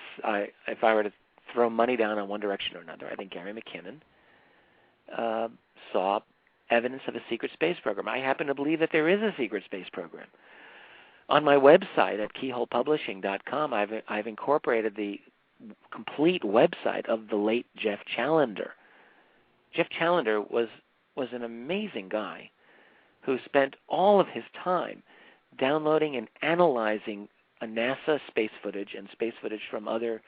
If I were to throw money down on one direction or another, I think Gary McKinnon saw evidence of a secret space program. I happen to believe that there is a secret space program. On my website at keyholepublishing.com, I've incorporated the complete website of the late Jeff Challenger. Jeff Challenger was an amazing guy who spent all of his time downloading and analyzing a NASA space footage and space footage from other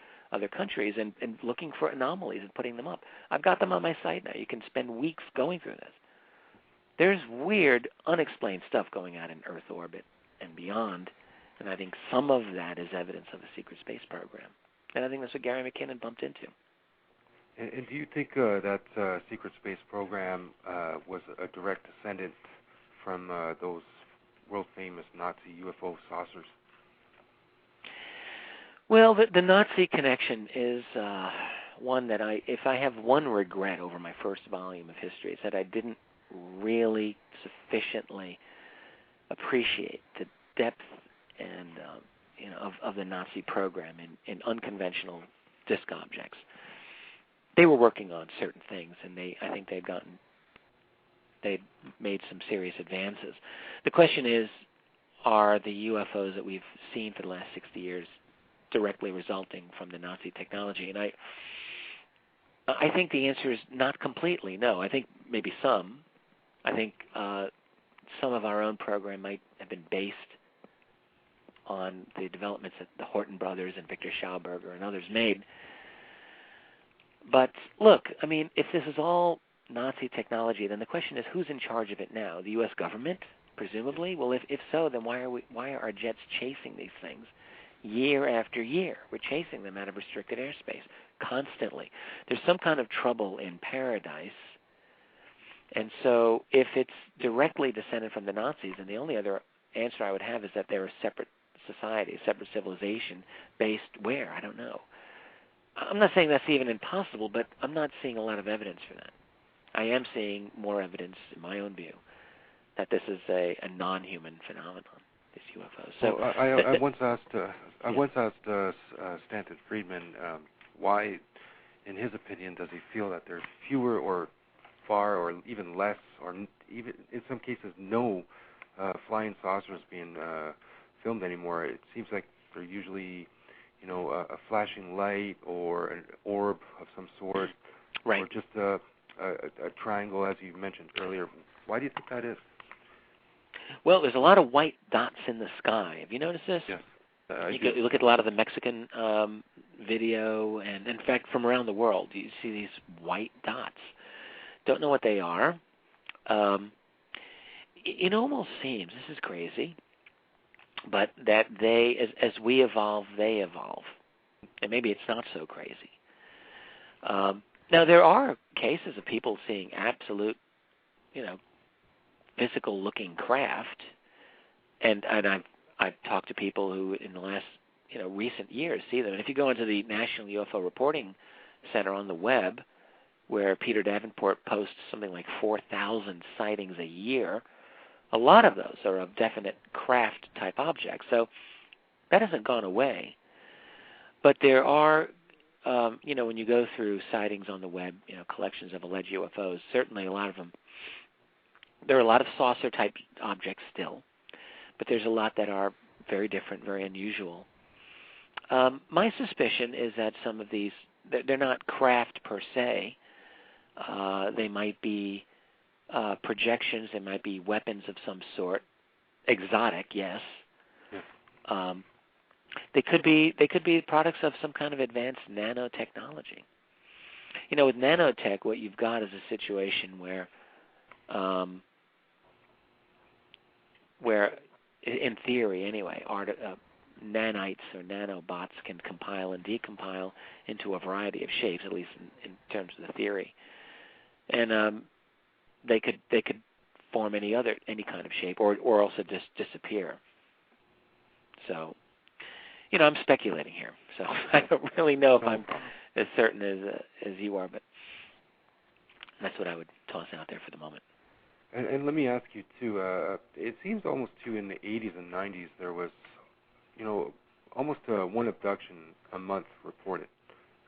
countries and looking for anomalies and putting them up. I've got them on my site now. You can spend weeks going through this. There's weird, unexplained stuff going on in Earth orbit and beyond, and I think some of that is evidence of a secret space program. And I think that's what Gary McKinnon bumped into.
And do you think that secret space program was a direct descendant from those world-famous Nazi UFO saucers?
Well, the Nazi connection is one that if I have one regret over my first volume of history, it's that I didn't really sufficiently appreciate the depth and of the Nazi program in unconventional disc objects. They were working on certain things, and I think they'd made some serious advances. The question is, are the UFOs that we've seen for the last 60 years directly resulting from the Nazi technology? And I think the answer is not completely, no. I think maybe some. I think some of our own program might have been based on the developments that the Horton brothers and Victor Schauberger and others made. But look, I mean, if this is all Nazi technology, then the question is, who's in charge of it now? The U.S. government, presumably? Well, if so, then why are our jets chasing these things year after year? We're chasing them out of restricted airspace constantly. There's some kind of trouble in paradise. And so if it's directly descended from the Nazis, then the only other answer I would have is that they're a separate society, a separate civilization based where? I don't know. I'm not saying that's even impossible, but I'm not seeing a lot of evidence for that. I am seeing more evidence, in my own view, that this is a non-human phenomenon, this UFO. So
well, I once asked Stanton Friedman why, in his opinion, does he feel that there's fewer or far or even less or even in some cases no flying saucers being filmed anymore. It seems like they're usually, a flashing light or an orb of some sort,
right,
or just a triangle, as you mentioned earlier. Why do you think that is?
Well, there's a lot of white dots in the sky. Have you noticed this?
Yes.
You look at a lot of the Mexican video, and in fact, from around the world, you see these white dots. Don't know what they are. It almost seems, this is crazy, but that they, as we evolve, they evolve. And maybe it's not so crazy. Now, there are cases of people seeing absolute, physical-looking craft, and I've talked to people who, in the last, recent years, see them. And if you go into the National UFO Reporting Center on the web, where Peter Davenport posts something like 4,000 sightings a year, a lot of those are of definite craft-type objects. So that hasn't gone away. But there are, when you go through sightings on the web, collections of alleged UFOs, certainly a lot of them, there are a lot of saucer-type objects still, but there's a lot that are very different, very unusual. My suspicion is that some of these, they're not craft per se. They might be projections. They might be weapons of some sort. Exotic, yes. Yeah. They could be products of some kind of advanced nanotechnology. With nanotech, what you've got is a situation where in theory anyway, nanites or nanobots can compile and decompile into a variety of shapes, at least in terms of the theory. And they could form any kind of shape, or also just disappear. So, I'm speculating here. So I don't really know if I'm as certain as you are, but that's what I would toss out there for the moment.
And let me ask you too. It seems almost too in the 80s and 90s there was, almost one abduction a month reported.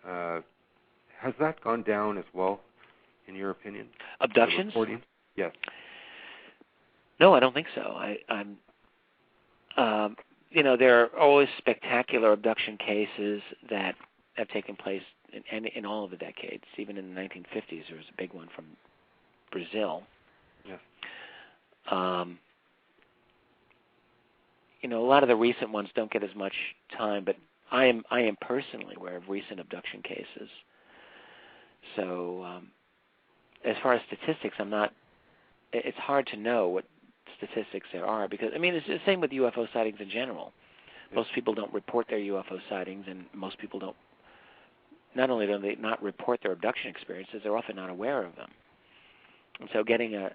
Has that gone down as well, in your opinion?
Abductions?
Reporting? Yes.
No, I don't think so. There are always spectacular abduction cases that have taken place in all of the decades. Even in the 1950s, there was a big one from Brazil.
Yes.
A lot of the recent ones don't get as much time, but I am personally aware of recent abduction cases. So, as far as statistics, it's hard to know what statistics there are, because, it's the same with UFO sightings in general. Yes. Most people don't report their UFO sightings, and most people don't, not only do they not report their abduction experiences, they're often not aware of them. And so getting a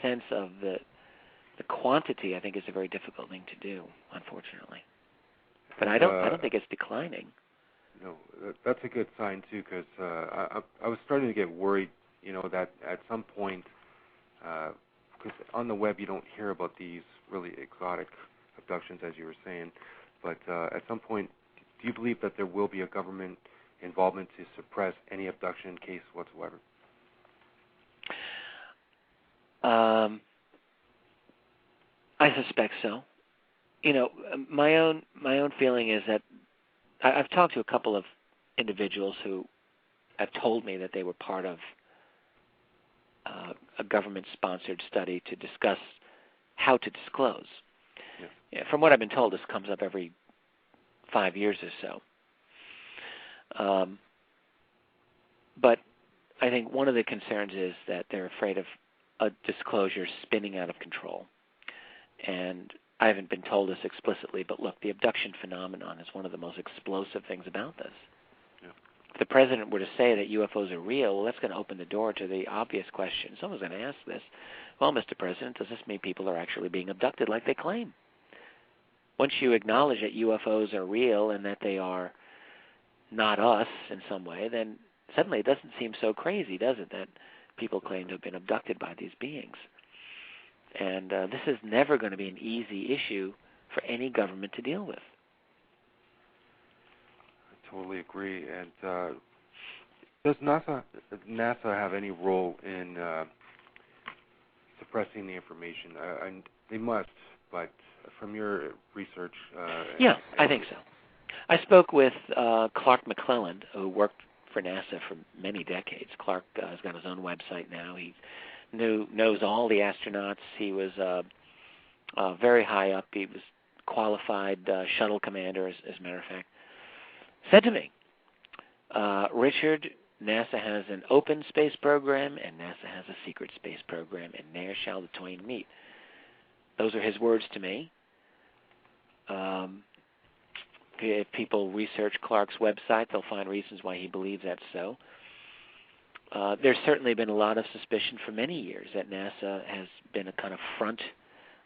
sense of the quantity, I think, is a very difficult thing to do, unfortunately. But I don't think it's declining.
No, that's a good sign too, because I was starting to get worried, that at some point, because on the web you don't hear about these really exotic abductions, as you were saying, but at some point, do you believe that there will be a government involvement to suppress any abduction case whatsoever?
I suspect so. You know, my own feeling is that I've talked to a couple of individuals who have told me that they were part of a government-sponsored study to discuss how to disclose.
Yes.
Yeah, from what I've been told, this comes up every 5 years or so. But I think one of the concerns is that they're afraid of a disclosure spinning out of control. And I haven't been told this explicitly, but look, the abduction phenomenon is one of the most explosive things about this.
Yeah.
If the president were to say that UFOs are real, well, that's going to open the door to the obvious question. Someone's going to ask this, well, Mr. President, does this mean people are actually being abducted like they claim? Once you acknowledge that UFOs are real and that they are not us in some way, then suddenly it doesn't seem so crazy, does it, that people claim to have been abducted by these beings. And this is never going to be an easy issue for any government to deal with.
I totally agree. And does NASA have any role in suppressing the information? And they must, but from your research...
yeah, I think so. I spoke with Clark McClelland, who worked for NASA for many decades. Clark has got his own website now. He knows all the astronauts. He was very high up. He was qualified shuttle commander, as a matter of fact. Said to me, Richard, NASA has an open space program and NASA has a secret space program, and ne'er shall the twain meet. Those are his words to me. If people research Clark's website, they'll find reasons why he believes that's so. There's certainly been a lot of suspicion for many years that NASA has been a kind of front,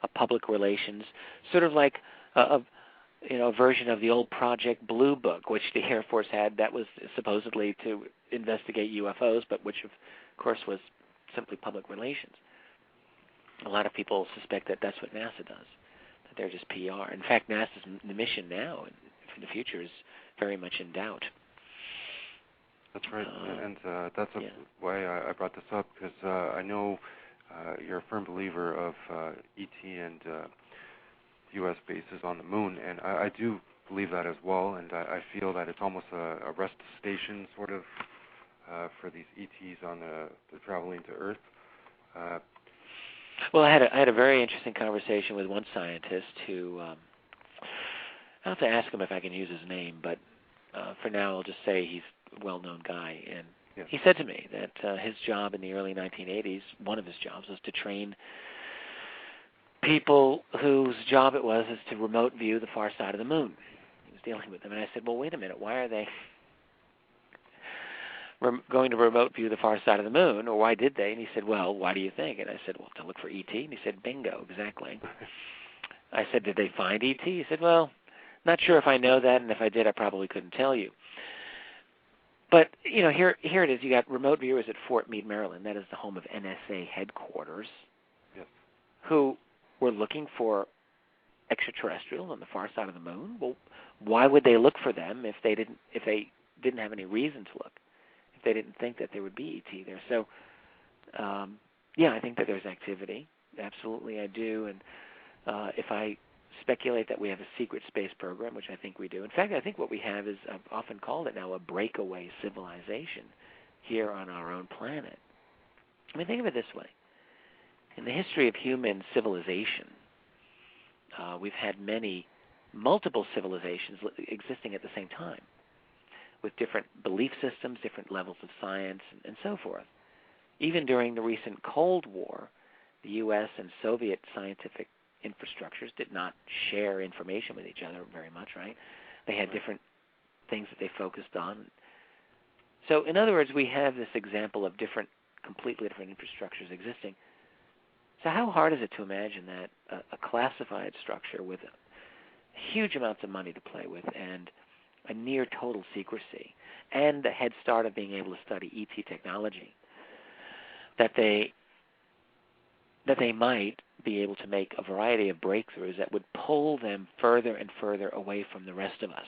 a public relations, sort of like a version of the old Project Blue Book, which the Air Force had, that was supposedly to investigate UFOs, but which, of course, was simply public relations. A lot of people suspect that that's what NASA does, that they're just PR. In fact, NASA's mission now and for the future is very much in doubt.
That's right, and that's why I brought this up, because I know you're a firm believer of ET and U.S. bases on the moon, and I do believe that as well, and I feel that it's almost a rest station, sort of, for these ETs on the traveling to Earth.
Well, I had a very interesting conversation with one scientist who, I'll have to ask him if I can use his name, but for now I'll just say he's a well-known guy, and
yes. He
said to me that his job in the early 1980s, one of his jobs was to train people whose job it was is to remote view the far side of the moon. He was dealing with them, and I said, well, wait a minute, why are they going to remote view the far side of the moon, or why did they? And he said, well, why do you think? And I said, well, to look for ET. And he said, bingo, exactly. I said, did they find ET? He said, well, not sure if I know that, and if I did, I probably couldn't tell you. But, here it is. You got remote viewers at Fort Meade, Maryland. That is the home of NSA headquarters,
yes.
who were looking for extraterrestrials on the far side of the moon. Well, why would they look for them if they didn't have any reason to look, if they didn't think that there would be ET there? So, I think that there's activity. Absolutely, I do. And if I speculate that we have a secret space program, which I think we do. In fact, I think what we have is, I've often called it now, a breakaway civilization here on our own planet. I mean, think of it this way. In the history of human civilization, we've had multiple civilizations existing at the same time, with different belief systems, different levels of science, and so forth. Even during the recent Cold War, the U.S. and Soviet scientific infrastructures did not share information with each other very much, right? They had different things that they focused on. So, in other words, we have this example of completely different infrastructures existing. So how hard is it to imagine that a classified structure with huge amounts of money to play with and a near total secrecy and the head start of being able to study ET technology, that they might be able to make a variety of breakthroughs that would pull them further and further away from the rest of us.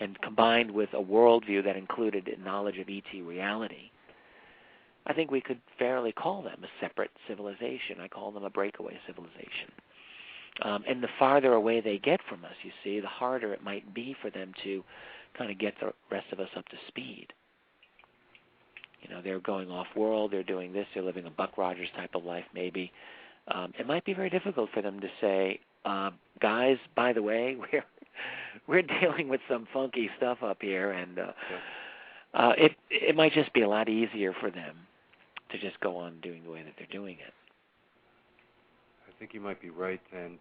And combined with a worldview that included a knowledge of ET reality, I think we could fairly call them a separate civilization. I call them a breakaway civilization. And the farther away they get from us, you see, the harder it might be for them to kind of get the rest of us up to speed. You know, they're going off-world, they're doing this, they're living a Buck Rogers type of life maybe. It might be very difficult for them to say, guys, by the way, we're dealing with some funky stuff up here, and it might just be a lot easier for them to just go on doing the way that they're doing it.
I think you might be right, and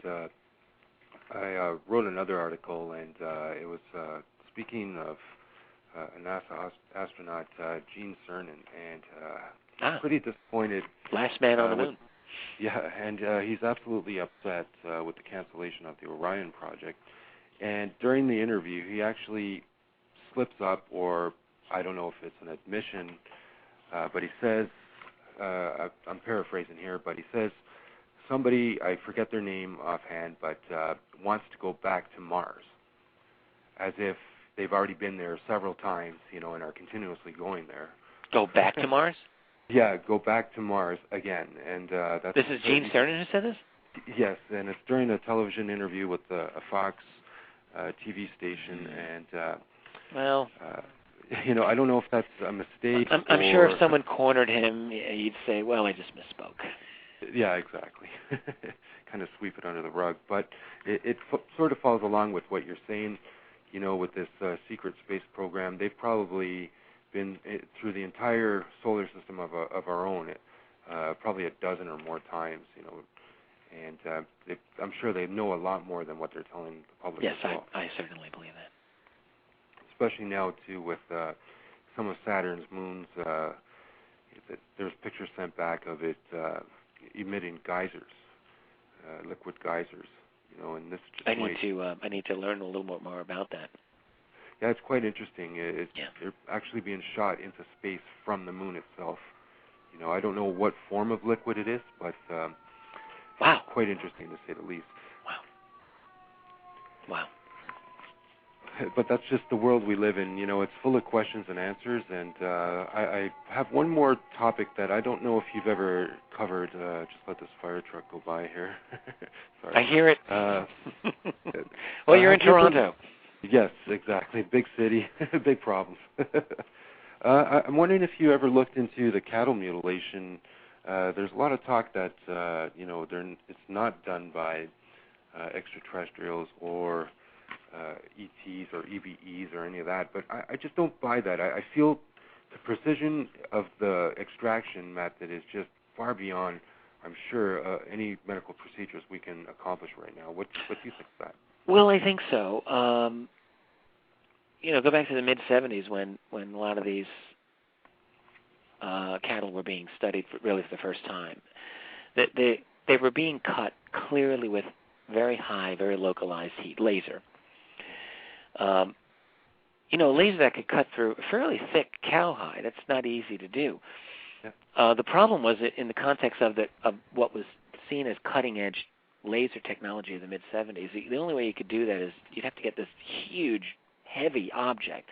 I wrote another article, and it was speaking of a NASA astronaut, Gene Cernan, and pretty disappointed.
Last man on the moon.
Yeah, and he's absolutely upset with the cancellation of the Orion project. And during the interview, he actually slips up, or I don't know if it's an admission, but he says, I'm paraphrasing here, but he says, somebody, I forget their name offhand, but wants to go back to Mars, as if they've already been there several times, you know, and are continuously going there.
Go back to Mars?
Yeah, go back to Mars again. And that's
this is Gene Cernan who said this?
Yes, and it's during a television interview with a Fox TV station, and
well,
you know, I don't know if that's a mistake.
I'm sure if someone cornered him, he'd say, "Well, I just misspoke."
Yeah, exactly. Kind of sweep it under the rug, but it sort of falls along with what you're saying. You know, with this secret space program, they've probably been through the entire solar system of our own, probably a dozen or more times. You know. And I'm sure they know a lot more than what they're telling the public.
Yes,
as well.
I certainly believe that.
Especially now, too, with some of Saturn's moons. There's pictures sent back of it emitting geysers, liquid geysers. You know, and this.
I need to learn a little bit more about that.
Yeah, it's quite interesting. They're actually being shot into space from the moon itself. You know, I don't know what form of liquid it is, but.
Wow.
Quite interesting, to say the least.
Wow.
But that's just the world we live in. You know, it's full of questions and answers. And I have one more topic that I don't know if you've ever covered. Just let this fire truck go by here. Sorry.
I hear it. Well, you're in Toronto.
Yes, exactly. Big city, big problems. I'm wondering if you ever looked into the cattle mutilation. There's a lot of talk that you know, it's not done by extraterrestrials or ETs or EVEs or any of that, but I just don't buy that. I feel the precision of the extraction method is just far beyond, I'm sure, any medical procedures we can accomplish right now. What do you think of that?
Well, I think so. You know, go back to the mid-'70s when a lot of these cattle were being studied for the first time. They were being cut clearly with very high, very localized heat, laser. You know, a laser that could cut through a fairly thick cowhide. That's not easy to do. Yeah. The problem was that in the context of what was seen as cutting-edge laser technology of the mid-'70s, the only way you could do that is you'd have to get this huge, heavy object,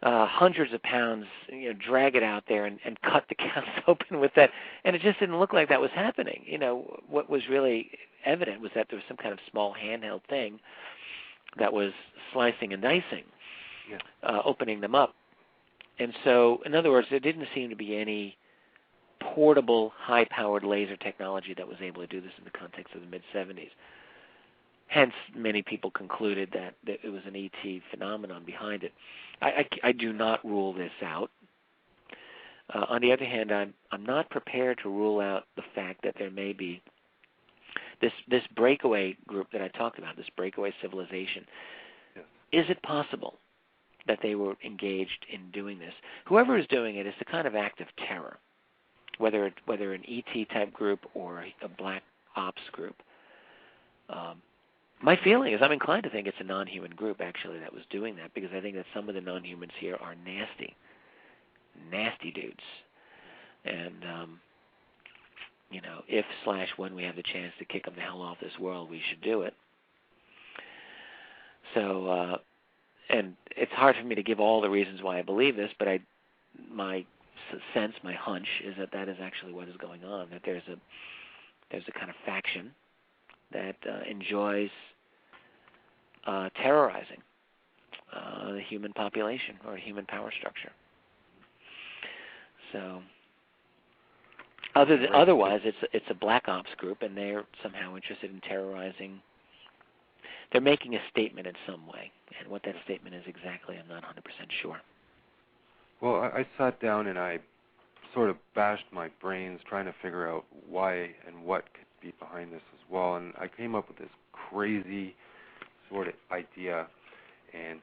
hundreds of pounds, you know, drag it out there and cut the cows open with that. And it just didn't look like that was happening. You know, what was really evident was that there was some kind of small handheld thing that was slicing and dicing, opening them up. And so, in other words, there didn't seem to be any portable, high-powered laser technology that was able to do this in the context of the mid-'70s. Hence, many people concluded that it was an ET phenomenon behind it. I do not rule this out. On the other hand, I'm not prepared to rule out the fact that there may be this breakaway group that I talked about, this breakaway civilization. Yes. Is it possible that they were engaged in doing this? Whoever is doing it is a kind of act of terror, whether an ET type group or a black ops group. My feeling is I'm inclined to think it's a non-human group, actually, that was doing that, because I think that some of the non-humans here are nasty dudes. And if/when we have the chance to kick them the hell off this world, we should do it. So, and it's hard for me to give all the reasons why I believe this, but my sense, my hunch, is that is actually what is going on. That there's a kind of faction that enjoys terrorizing the human population or human power structure. So, otherwise, it's a black ops group, and they're somehow interested in terrorizing. They're making a statement in some way, and what that statement is exactly, I'm not 100% sure.
Well, I sat down and I sort of bashed my brains trying to figure out why and what could be behind this as well, and I came up with this crazy sort of idea, and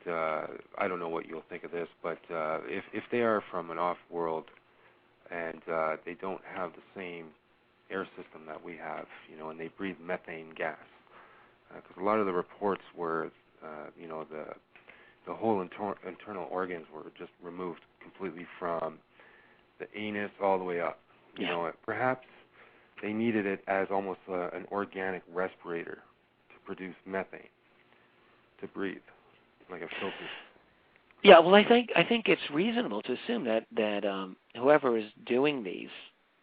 I don't know what you'll think of this, but if they are from an off-world and they don't have the same air system that we have, and they breathe methane gas, because a lot of the reports were, the whole internal organs were just removed completely from the anus all the way up. You know, perhaps they needed it as almost an organic respirator to produce methane to breathe, like a filter.
Yeah, well, I think it's reasonable to assume that whoever is doing these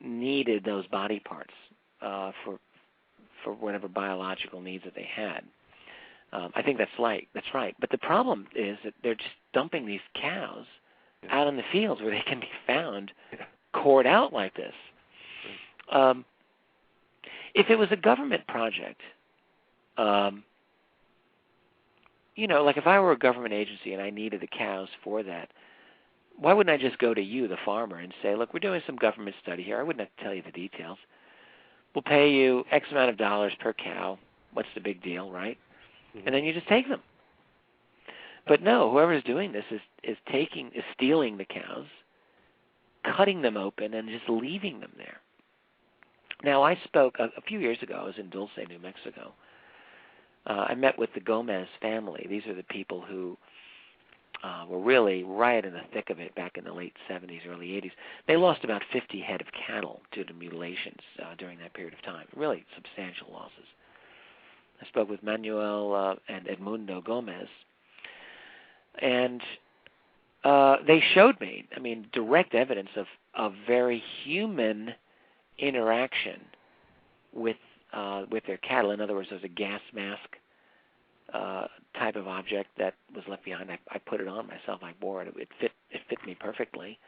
needed those body parts for whatever biological needs that they had. I think that's right. But the problem is that they're just dumping these cows out in the fields where they can be found, cored out like this. If it was a government project, like if I were a government agency and I needed the cows for that, why wouldn't I just go to you, the farmer, and say, look, we're doing some government study here. I wouldn't have to tell you the details. We'll pay you X amount of dollars per cow. What's the big deal, right? And then you just take them. But no, whoever's doing this is stealing the cows, cutting them open, and just leaving them there. Now, I spoke a few years ago. I was in Dulce, New Mexico. I met with the Gomez family. These are the people who were really right in the thick of it back in the late 70s, early 80s. They lost about 50 head of cattle due to mutilations during that period of time, really substantial losses. I spoke with Manuel and Edmundo Gomez, and they showed me, direct evidence of very human interaction with their cattle. In other words, there's a gas mask type of object that was left behind. I put it on myself. I wore it. It fit me perfectly.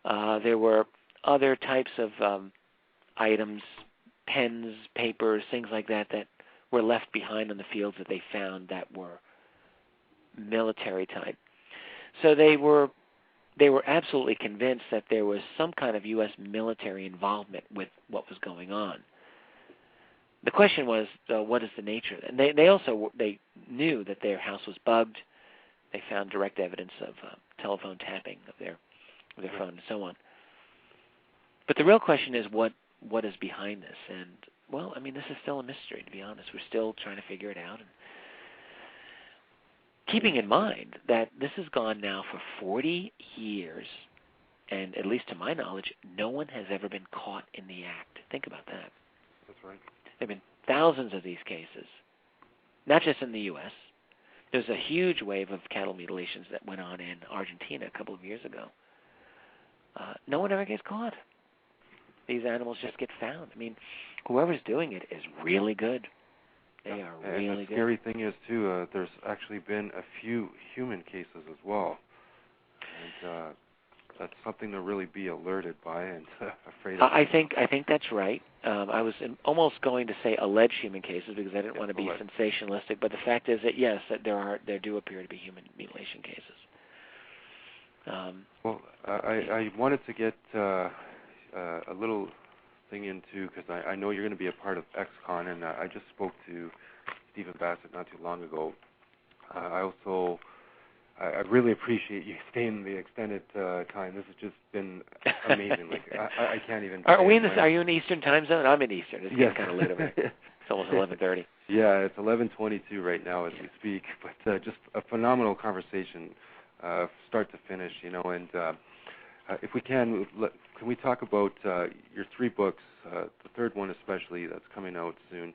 There were other types of items, pens, papers, things like that were left behind in the fields that they found that were military type. So they were absolutely convinced that there was some kind of U.S. military involvement with what was going on. The question was, what is the nature? And they knew that their house was bugged. They found direct evidence of telephone tapping of their phone and so on. But the real question is, what is behind this? And well, this is still a mystery, to be honest. We're still trying to figure it out. And keeping in mind that this has gone now for 40 years, and at least to my knowledge, no one has ever been caught in the act. Think about that.
That's right.
There have been thousands of these cases, not just in the U.S. There's a huge wave of cattle mutilations that went on in Argentina a couple of years ago. No one ever gets caught. These animals just get found. Whoever's doing it is really good. They are really good.
And the scary thing is, too, there's actually been a few human cases as well. And that's something to really be alerted by and afraid of.
I think that's right. I was almost going to say alleged human cases because I didn't want to be sensationalistic, but the fact is that, yes, that there do appear to be human mutilation cases.
Well, I wanted to get a little thing into, because I know you're going to be a part of XCon, and I just spoke to Stephen Bassett not too long ago. I really appreciate you staying the extended time. This has just been amazing. I can't even.
Are you in the Eastern time zone? I'm in Eastern. It's getting kind of late over here. It's almost 11:30.
Yeah, it's 11:22 right now as we speak. But just a phenomenal conversation, start to finish. And if we can can we talk about your 3 books, the third one especially that's coming out soon,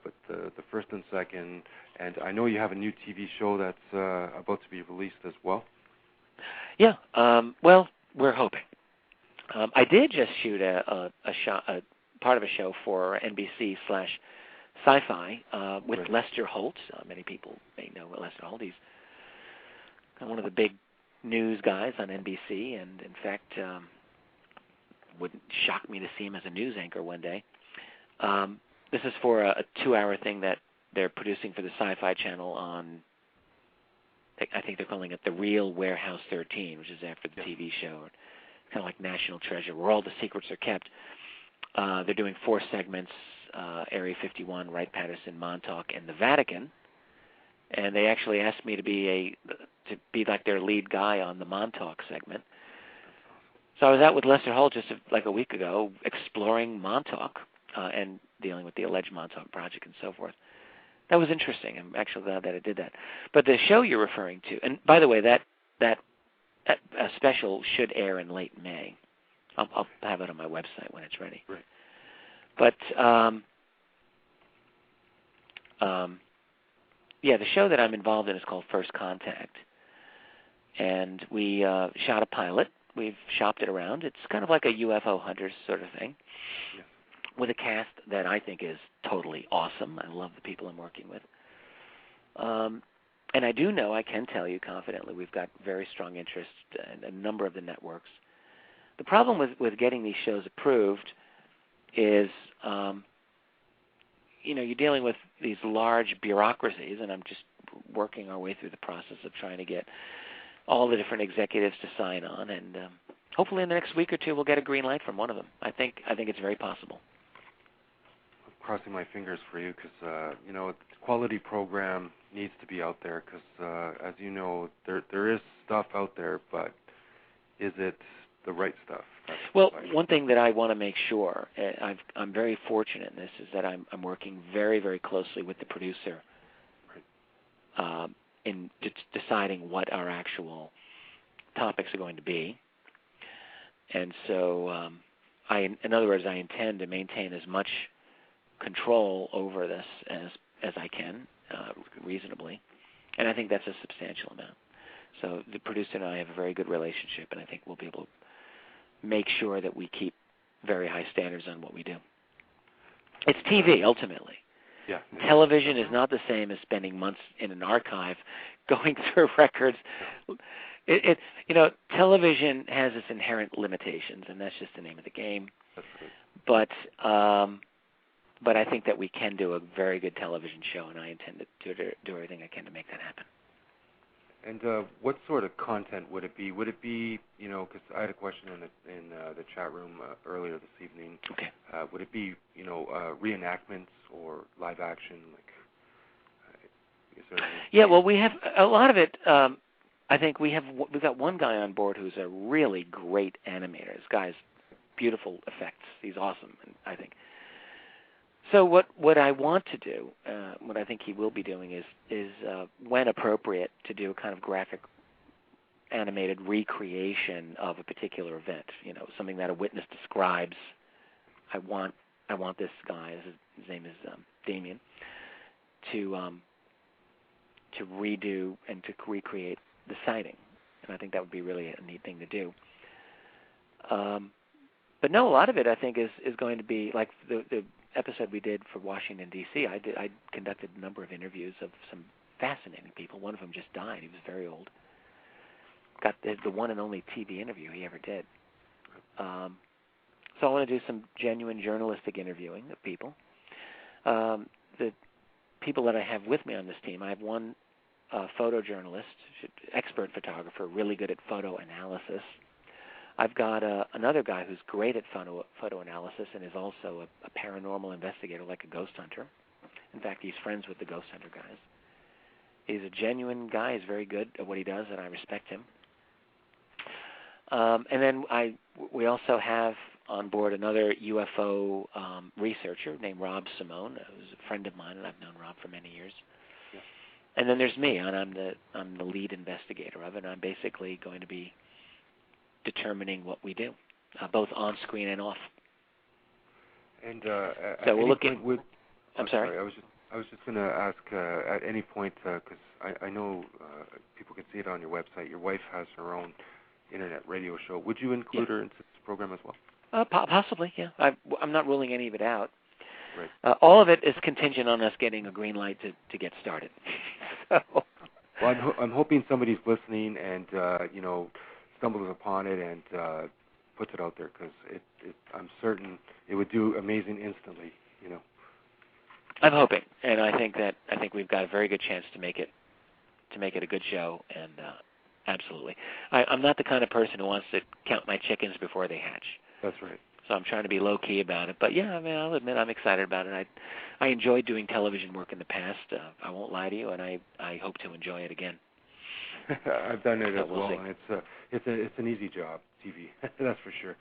but the first and second, and I know you have a new TV show that's about to be released as well.
Yeah, well, we're hoping. I did just shoot a part of a show for NBC/Sci-Fi with
Right.
Lester Holt. Many people may know Lester Holt. He's one of the big news guys on NBC, and in fact, wouldn't shock me to see him as a news anchor one day. This is for a 2-hour thing that they're producing for the Sci-Fi Channel on, I think they're calling it The Real Warehouse 13, which is after the TV show, kind of like National Treasure, where all the secrets are kept. They're doing 4 segments, Area 51, Wright-Patterson, Montauk, and the Vatican. And they actually asked me to be like their lead guy on the Montauk segment. So I was out with Lester Holt just like a week ago, exploring Montauk and dealing with the alleged Montauk Project and so forth. That was interesting. I'm actually glad that I did that. But the show you're referring to, and by the way, that special should air in late May. I'll have it on my website when it's ready.
Right.
But yeah, the show that I'm involved in is called First Contact, and we shot a pilot. We've shopped it around. It's kind of like a UFO Hunters sort of thing, with a cast that I think is totally awesome. I love the people I'm working with. And I do know, I can tell you confidently, we've got very strong interest in a number of the networks. The problem with getting these shows approved is, you're dealing with these large bureaucracies, and I'm just working our way through the process of trying to get all the different executives to sign on, and hopefully in the next week or two we'll get a green light from one of them. I think it's very possible.
I'm crossing my fingers for you because, the quality program needs to be out there because, as you know, there is stuff out there, but is it the right stuff?
Well, one thing that I want to make sure, I'm very fortunate in this, is that I'm working very, very closely with the producer in deciding what our actual topics are going to be. And so, in other words, I intend to maintain as much control over this as I can, reasonably. And I think that's a substantial amount. So the producer and I have a very good relationship, and I think we'll be able to make sure that we keep very high standards on what we do. It's TV, ultimately.
Yeah.
Television is not the same as spending months in an archive going through records. Television has its inherent limitations, and that's just the name of the game.
That's good.
But I think that we can do a very good television show, and I intend to do everything I can to make that happen.
And what sort of content would it be? Would it be, because I had a question in the chat room earlier this evening.
Okay.
Would it be, reenactments or live action?
Yeah, well, we have a lot of it. I think we've got one guy on board who's a really great animator. This guy's beautiful effects. He's awesome, I think. So what I want to do, what I think he will be doing is when appropriate, to do a kind of graphic animated recreation of a particular event. Something that a witness describes. I want this guy, his name is Damien, to redo and to recreate the sighting, and I think that would be really a neat thing to do. But no, a lot of it I think is going to be like the episode we did for Washington, D.C., I conducted a number of interviews of some fascinating people. One of them just died. He was very old. Got the one and only TV interview he ever did. So I want to do some genuine journalistic interviewing of people. The people that I have with me on this team, I have one photojournalist, expert photographer, really good at photo analysis. I've got another guy who's great at photo analysis and is also a paranormal investigator, like a ghost hunter. In fact, he's friends with the ghost hunter guys. He's a genuine guy. He's very good at what he does, and I respect him. And then we also have on board another UFO researcher named Rob Simone, who's a friend of mine, and I've known Rob for many years. Yeah. And then there's me, and I'm the lead investigator of it, and I'm basically going to be determining what we do. both on screen and off.
And
so we're looking. I'm sorry.
I was just going to ask at any point, because I know people can see it on your website. Your wife has her own internet radio show. Would you include her into this program as well?
Possibly, yeah. I'm not ruling any of it out.
Right.
All of it is contingent on us getting a green light to get started. So.
Well, I'm hoping somebody's listening and stumbles upon it and puts it out there, because I'm certain it would do amazing instantly.
I'm hoping, and I think we've got a very good chance to make it a good show, and absolutely. I'm not the kind of person who wants to count my chickens before they hatch.
That's right.
So I'm trying to be low-key about it. But, yeah, I mean, I'll admit I'm excited about it. I enjoyed doing television work in the past. I won't lie to you, and I hope to enjoy it again.
I've done it
so
as
we'll
well,
see.
and it's an easy job, TV. That's for sure.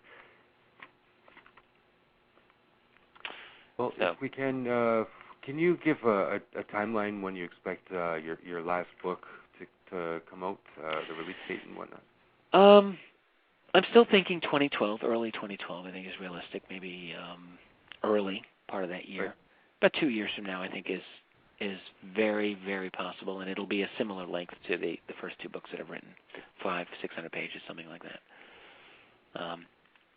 Well,
so,
if we can you give a timeline when you expect your last book to come out, the release date and whatnot?
I'm still thinking 2012, early 2012. I think is realistic. Maybe early part of that year.
Right.
About 2 years from now, I think is very, very possible, and it'll be a similar length to the first two books that I've written, 500-600 pages, something like that.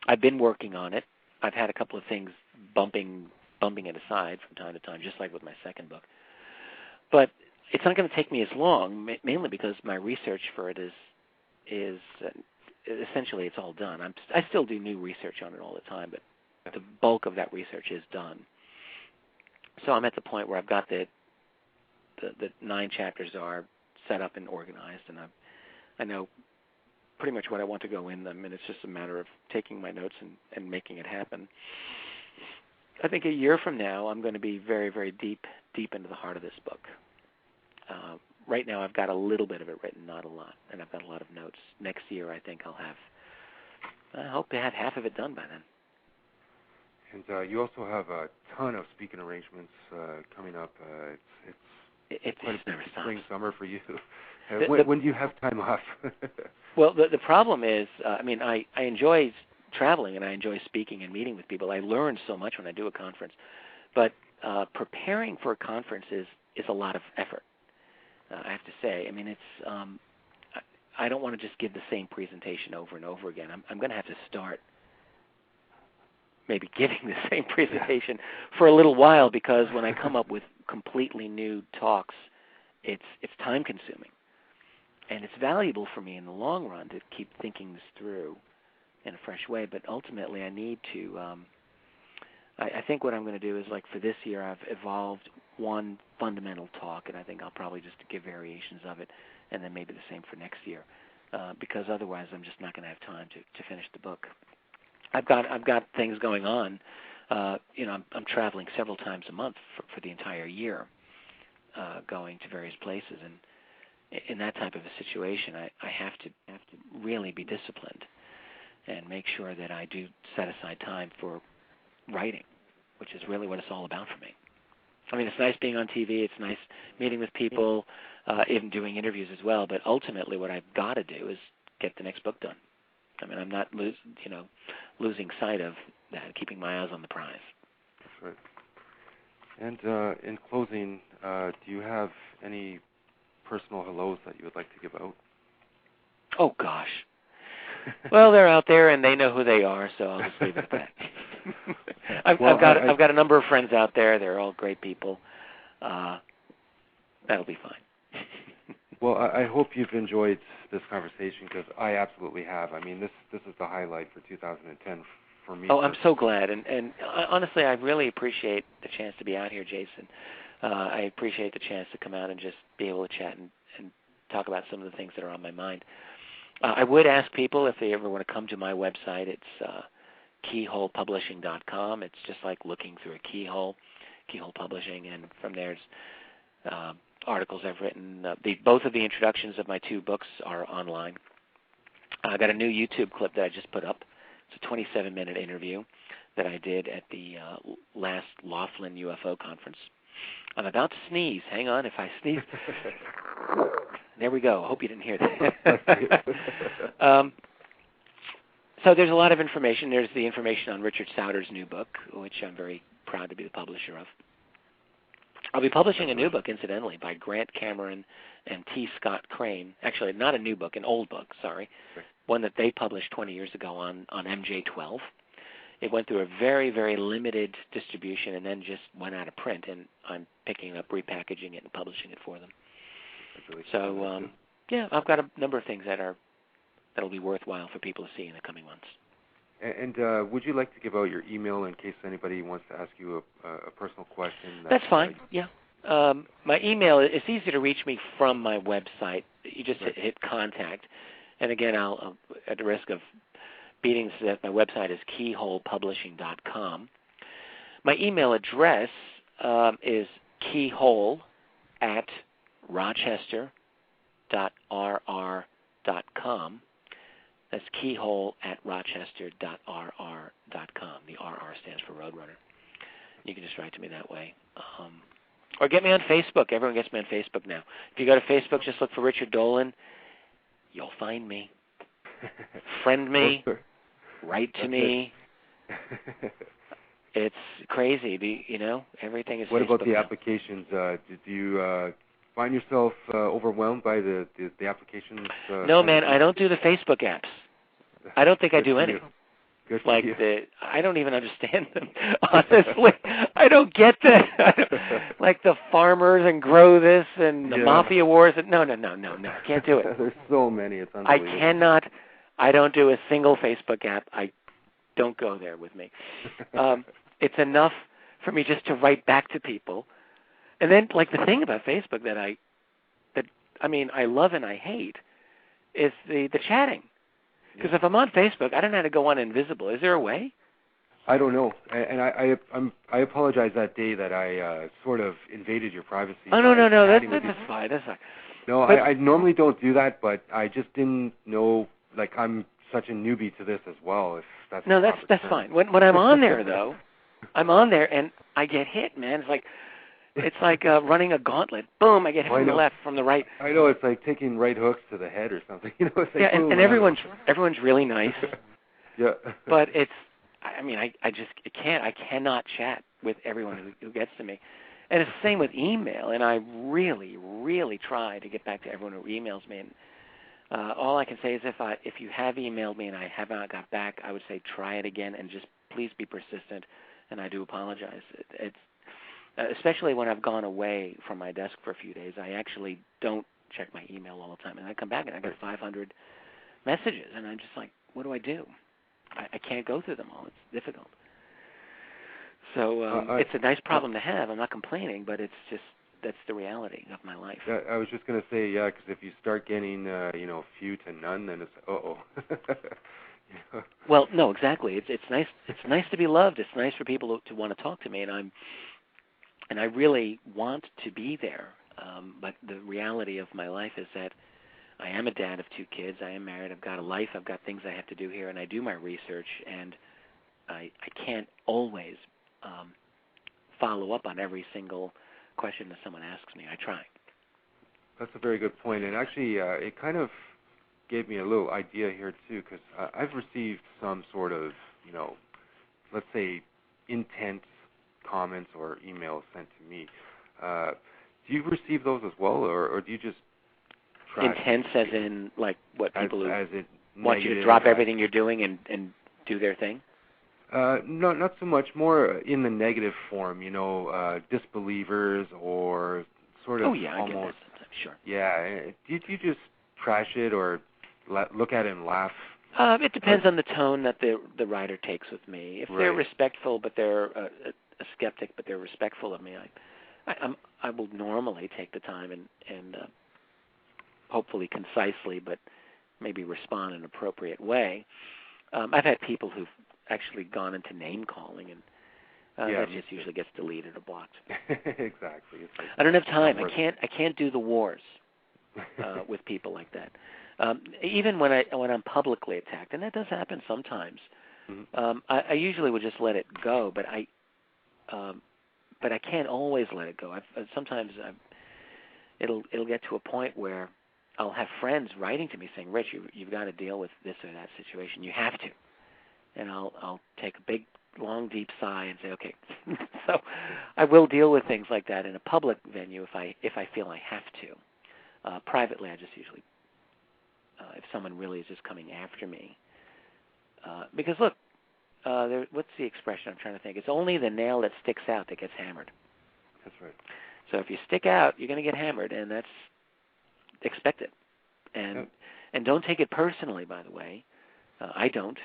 I've been working on it. I've had a couple of things bumping it aside from time to time, just like with my second book. But it's not going to take me as long, mainly because my research for it is essentially it's all done. I still do new research on it all the time, but the bulk of that research is done. So I'm at the point where I've got the 9 chapters are set up and organized, and I know pretty much what I want to go in them, and it's just a matter of taking my notes and making it happen. I think a year from now, I'm going to be very, very deep into the heart of this book. Right now, I've got a little bit of it written, not a lot, and I've got a lot of notes. Next year, I think I hope to have half of it done by then.
And you also have a ton of speaking arrangements coming up. It's quite a
never stops.
Spring, summer for you. When do you have time off?
Well, the problem is, I enjoy traveling and I enjoy speaking and meeting with people. I learn so much when I do a conference, but preparing for a conference is a lot of effort. I have to say. I mean, it's I don't want to just give the same presentation over and over again. I'm going to have to start maybe giving the same presentation for a little while, because when I come up with completely new talks, it's time consuming, and it's valuable for me in the long run to keep thinking this through in a fresh way. But ultimately, I need to. I think what I'm going to do is, like for this year, I've evolved one fundamental talk, and I think I'll probably just give variations of it, and then maybe the same for next year, because otherwise I'm just not going to have time to finish the book. I've got things going on. I'm traveling several times a month for the entire year, going to various places, and in that type of a situation, I have to really be disciplined and make sure that I do set aside time for writing, which is really what it's all about for me. I mean, it's nice being on TV. It's nice meeting with people, even doing interviews as well. But ultimately, what I've got to do is get the next book done. I mean, I'm not losing sight of that, keeping my eyes on the prize.
That's right. And in closing, do you have any personal hellos that you would like to give out?
Oh, gosh. Well, they're out there, and they know who they are, so I'll just leave it at that. I've got a number of friends out there. They're all great people. That'll be fine.
Well, I hope you've enjoyed this conversation, because I absolutely have. I mean, this is the highlight for 2010 for me.
Oh, I'm so glad. And honestly, I really appreciate the chance to be out here, Jason. I appreciate the chance to come out and just be able to chat and talk about some of the things that are on my mind. I would ask people if they ever want to come to my website. It's keyholepublishing.com. It's just like looking through a keyhole publishing, and from there it's articles I've written. Both of the introductions of my 2 books are online. I got a new YouTube clip that I just put up. It's a 27-minute interview that I did at the last Laughlin UFO conference. I'm about to sneeze. Hang on, if I sneeze. There we go. I hope you didn't hear that. So there's a lot of information. There's the information on Richard Sauter's new book, which I'm very proud to be the publisher of. I'll be publishing a new book, incidentally, by Grant Cameron and T. Scott Crane. Actually, not a new book, an old book, sorry. One that they published 20 years ago on MJ12. It went through a very, very limited distribution and then just went out of print, and I'm picking it up, repackaging it, and publishing it for them. Really so, yeah, I've got a number of things that'll be worthwhile for people to see in the coming months.
And would you like to give out your email in case anybody wants to ask you a personal question?
That's fine, yeah. My email, it's easy to reach me from my website. You just hit contact. And again, I'll at the risk of beating this to death, my website is keyholepublishing.com. My email address is keyhole@rochester.rr.com. That's keyhole@rochester.rr.com. The RR stands for Roadrunner. You can just write to me that way. Or get me on Facebook. Everyone gets me on Facebook now. If you go to Facebook, just look for Richard Dolan. You'll find me. Friend me. Write to me. It's crazy. Everything is
What
Facebook
about the
now.
applications? Did you find yourself overwhelmed by the applications?
No, man, I don't do the Facebook apps. I don't think I do any.
Good
like
you.
I don't even understand them. Honestly, I don't get that. Like the farmers and grow this and the mafia wars. And no, can't do it.
There's so many. It's unbelievable.
I don't do a single Facebook app. Don't go there with me. It's enough for me just to write back to people. And then, like, the thing about Facebook that I love and I hate is the chatting. Because if I'm on Facebook, I don't know how to go on invisible. Is there a way?
I don't know, and I apologize that day that I sort of invaded your privacy.
Oh no, that's fine. That's fine.
No, I normally don't do that, but I just didn't know. Like, I'm such a newbie to this as well. If that's
that's fine. When I'm on there though, I'm on there and I get hit, man. It's like running a gauntlet. Boom! I get hit from the left, from the right.
I know, it's like taking right hooks to the head or something. It's like,
yeah, and everyone's really nice.
Yeah.
But I cannot chat with everyone who gets to me. And it's the same with email. And I really, really try to get back to everyone who emails me. And all I can say is if you have emailed me and I have not got back, I would say try it again and just please be persistent. And I do apologize. It's especially when I've gone away from my desk for a few days, I actually don't check my email all the time. And I come back and I get 500 messages. And I'm just like, what do I do? I can't go through them all. It's difficult. So it's a nice problem to have. I'm not complaining, but it's just that's the reality of my life.
I was just going to say, because if you start getting, few to none, then it's
Well, no, exactly. It's nice. It's nice to be loved. It's nice for people to want to talk to me, and I really want to be there. But the reality of my life is that I am a dad of 2 kids. I am married. I've got a life. I've got things I have to do here, and I do my research, and I can't always follow up on every single question that someone asks me. I try.
That's a very good point, and actually it kind of gave me a little idea here, too, because I've received some sort of, let's say, intense comments or emails sent to me. Do you receive those as well, or do you just
intense as in, like, what, people who want you to
negative,
drop everything you're doing and do their thing?
No, not so much. More in the negative form, disbelievers or sort of
almost. I get that sometimes, sure.
Yeah. Do you just trash it or look at it and laugh?
It depends on the tone that the writer takes with me. If they're respectful, but they're a skeptic, but they're respectful of me, I will normally take the time and hopefully concisely, but maybe respond in an appropriate way. I've had people who've actually gone into name calling, and that just usually gets deleted or blocked.
Exactly.
I don't have time. I can't do the wars with people like that. Even when I'm publicly attacked, and that does happen sometimes. Mm-hmm. I usually would just let it go, but I can't always let it go. Sometimes it'll get to a point where I'll have friends writing to me saying, "Rich, you've got to deal with this or that situation. You have to." and I'll take a big, long, deep sigh and say, okay. So I will deal with things like that in a public venue if I feel I have to. Privately, I just usually, if someone really is just coming after me, because look, what's the expression I'm trying to think? It's only the nail that sticks out that gets hammered.
That's right.
So if you stick out, you're going to get hammered, and that's expected. And don't take it personally, by the way. I don't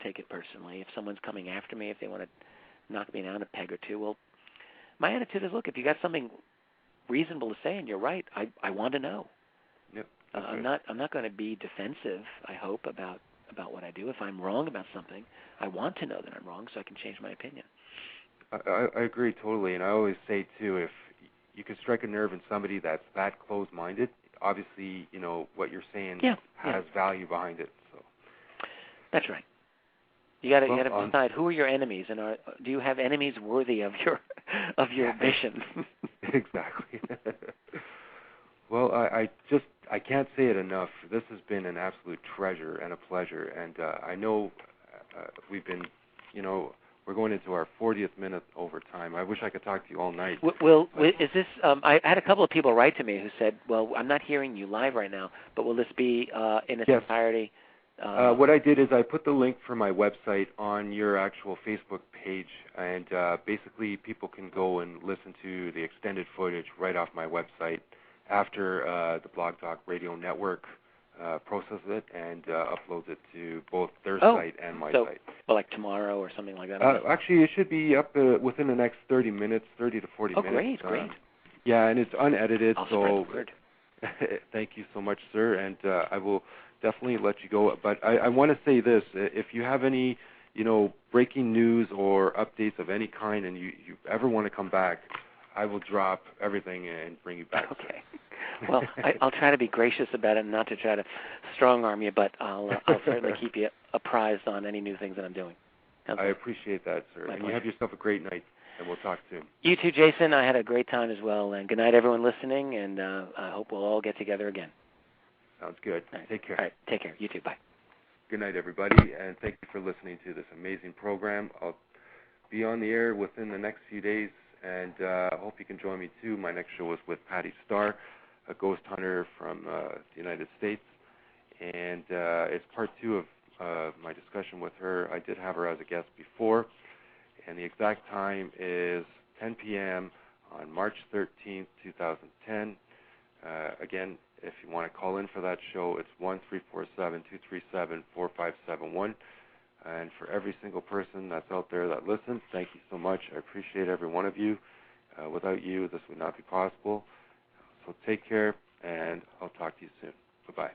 take it personally. If someone's coming after me, if they want to knock me down a peg or two, well, my attitude is, look, if you got something reasonable to say and you're right, I want to know.
Yep.
I'm not going to be defensive, I hope, about what I do. If I'm wrong about something, I want to know that I'm wrong so I can change my opinion.
I agree totally, and I always say, too, if you can strike a nerve in somebody that's that closed-minded, obviously, what you're saying has value behind it. So
that's right. You got to decide who are your enemies, and do you have enemies worthy of your mission?
Exactly. Well, I can't say it enough. This has been an absolute treasure and a pleasure, and I know we've been, we're going into our 40th minute overtime. I wish I could talk to you all night.
Well, is this? I had a couple of people write to me who said, "Well, I'm not hearing you live right now, but will this be in its entirety?"
What I did is I put the link for my website on your actual Facebook page, and basically people can go and listen to the extended footage right off my website after the Blog Talk Radio Network processes it and uploads it to both their site and my site.
Well, like tomorrow or something like that?
Actually, it should be up within the next 30 minutes, 30 to 40 minutes.
Oh, great.
Yeah, and it's unedited.
I'll spread the word.
Thank you so much, sir, and I will definitely let you go. But I want to say this. If you have any, breaking news or updates of any kind and you ever want to come back, I will drop everything and bring you back.
Okay. Well, I'll try to be gracious about it and not to try to strong-arm you, but I'll certainly keep you apprised on any new things that I'm doing.
I appreciate that, sir.
My
and
pleasure.
You have yourself a great night, and we'll talk soon.
You too, Jason. I had a great time as well. And good night, everyone listening, and I hope we'll all get together again.
Sounds good.
Right.
Take care.
All right. Take care. You too. Bye.
Good night, everybody, and thank you for listening to this amazing program. I'll be on the air within the next few days, and I hope you can join me, too. My next show is with Patty Starr, a ghost hunter from the United States, and it's part 2 of my discussion with her. I did have her as a guest before, and the exact time is 10 p.m. on March 13th, 2010. Again, if you want to call in for that show, it's 1-347-237-4571. And for every single person that's out there that listens, thank you so much. I appreciate every one of you. Without you, this would not be possible. So take care, and I'll talk to you soon. Bye-bye.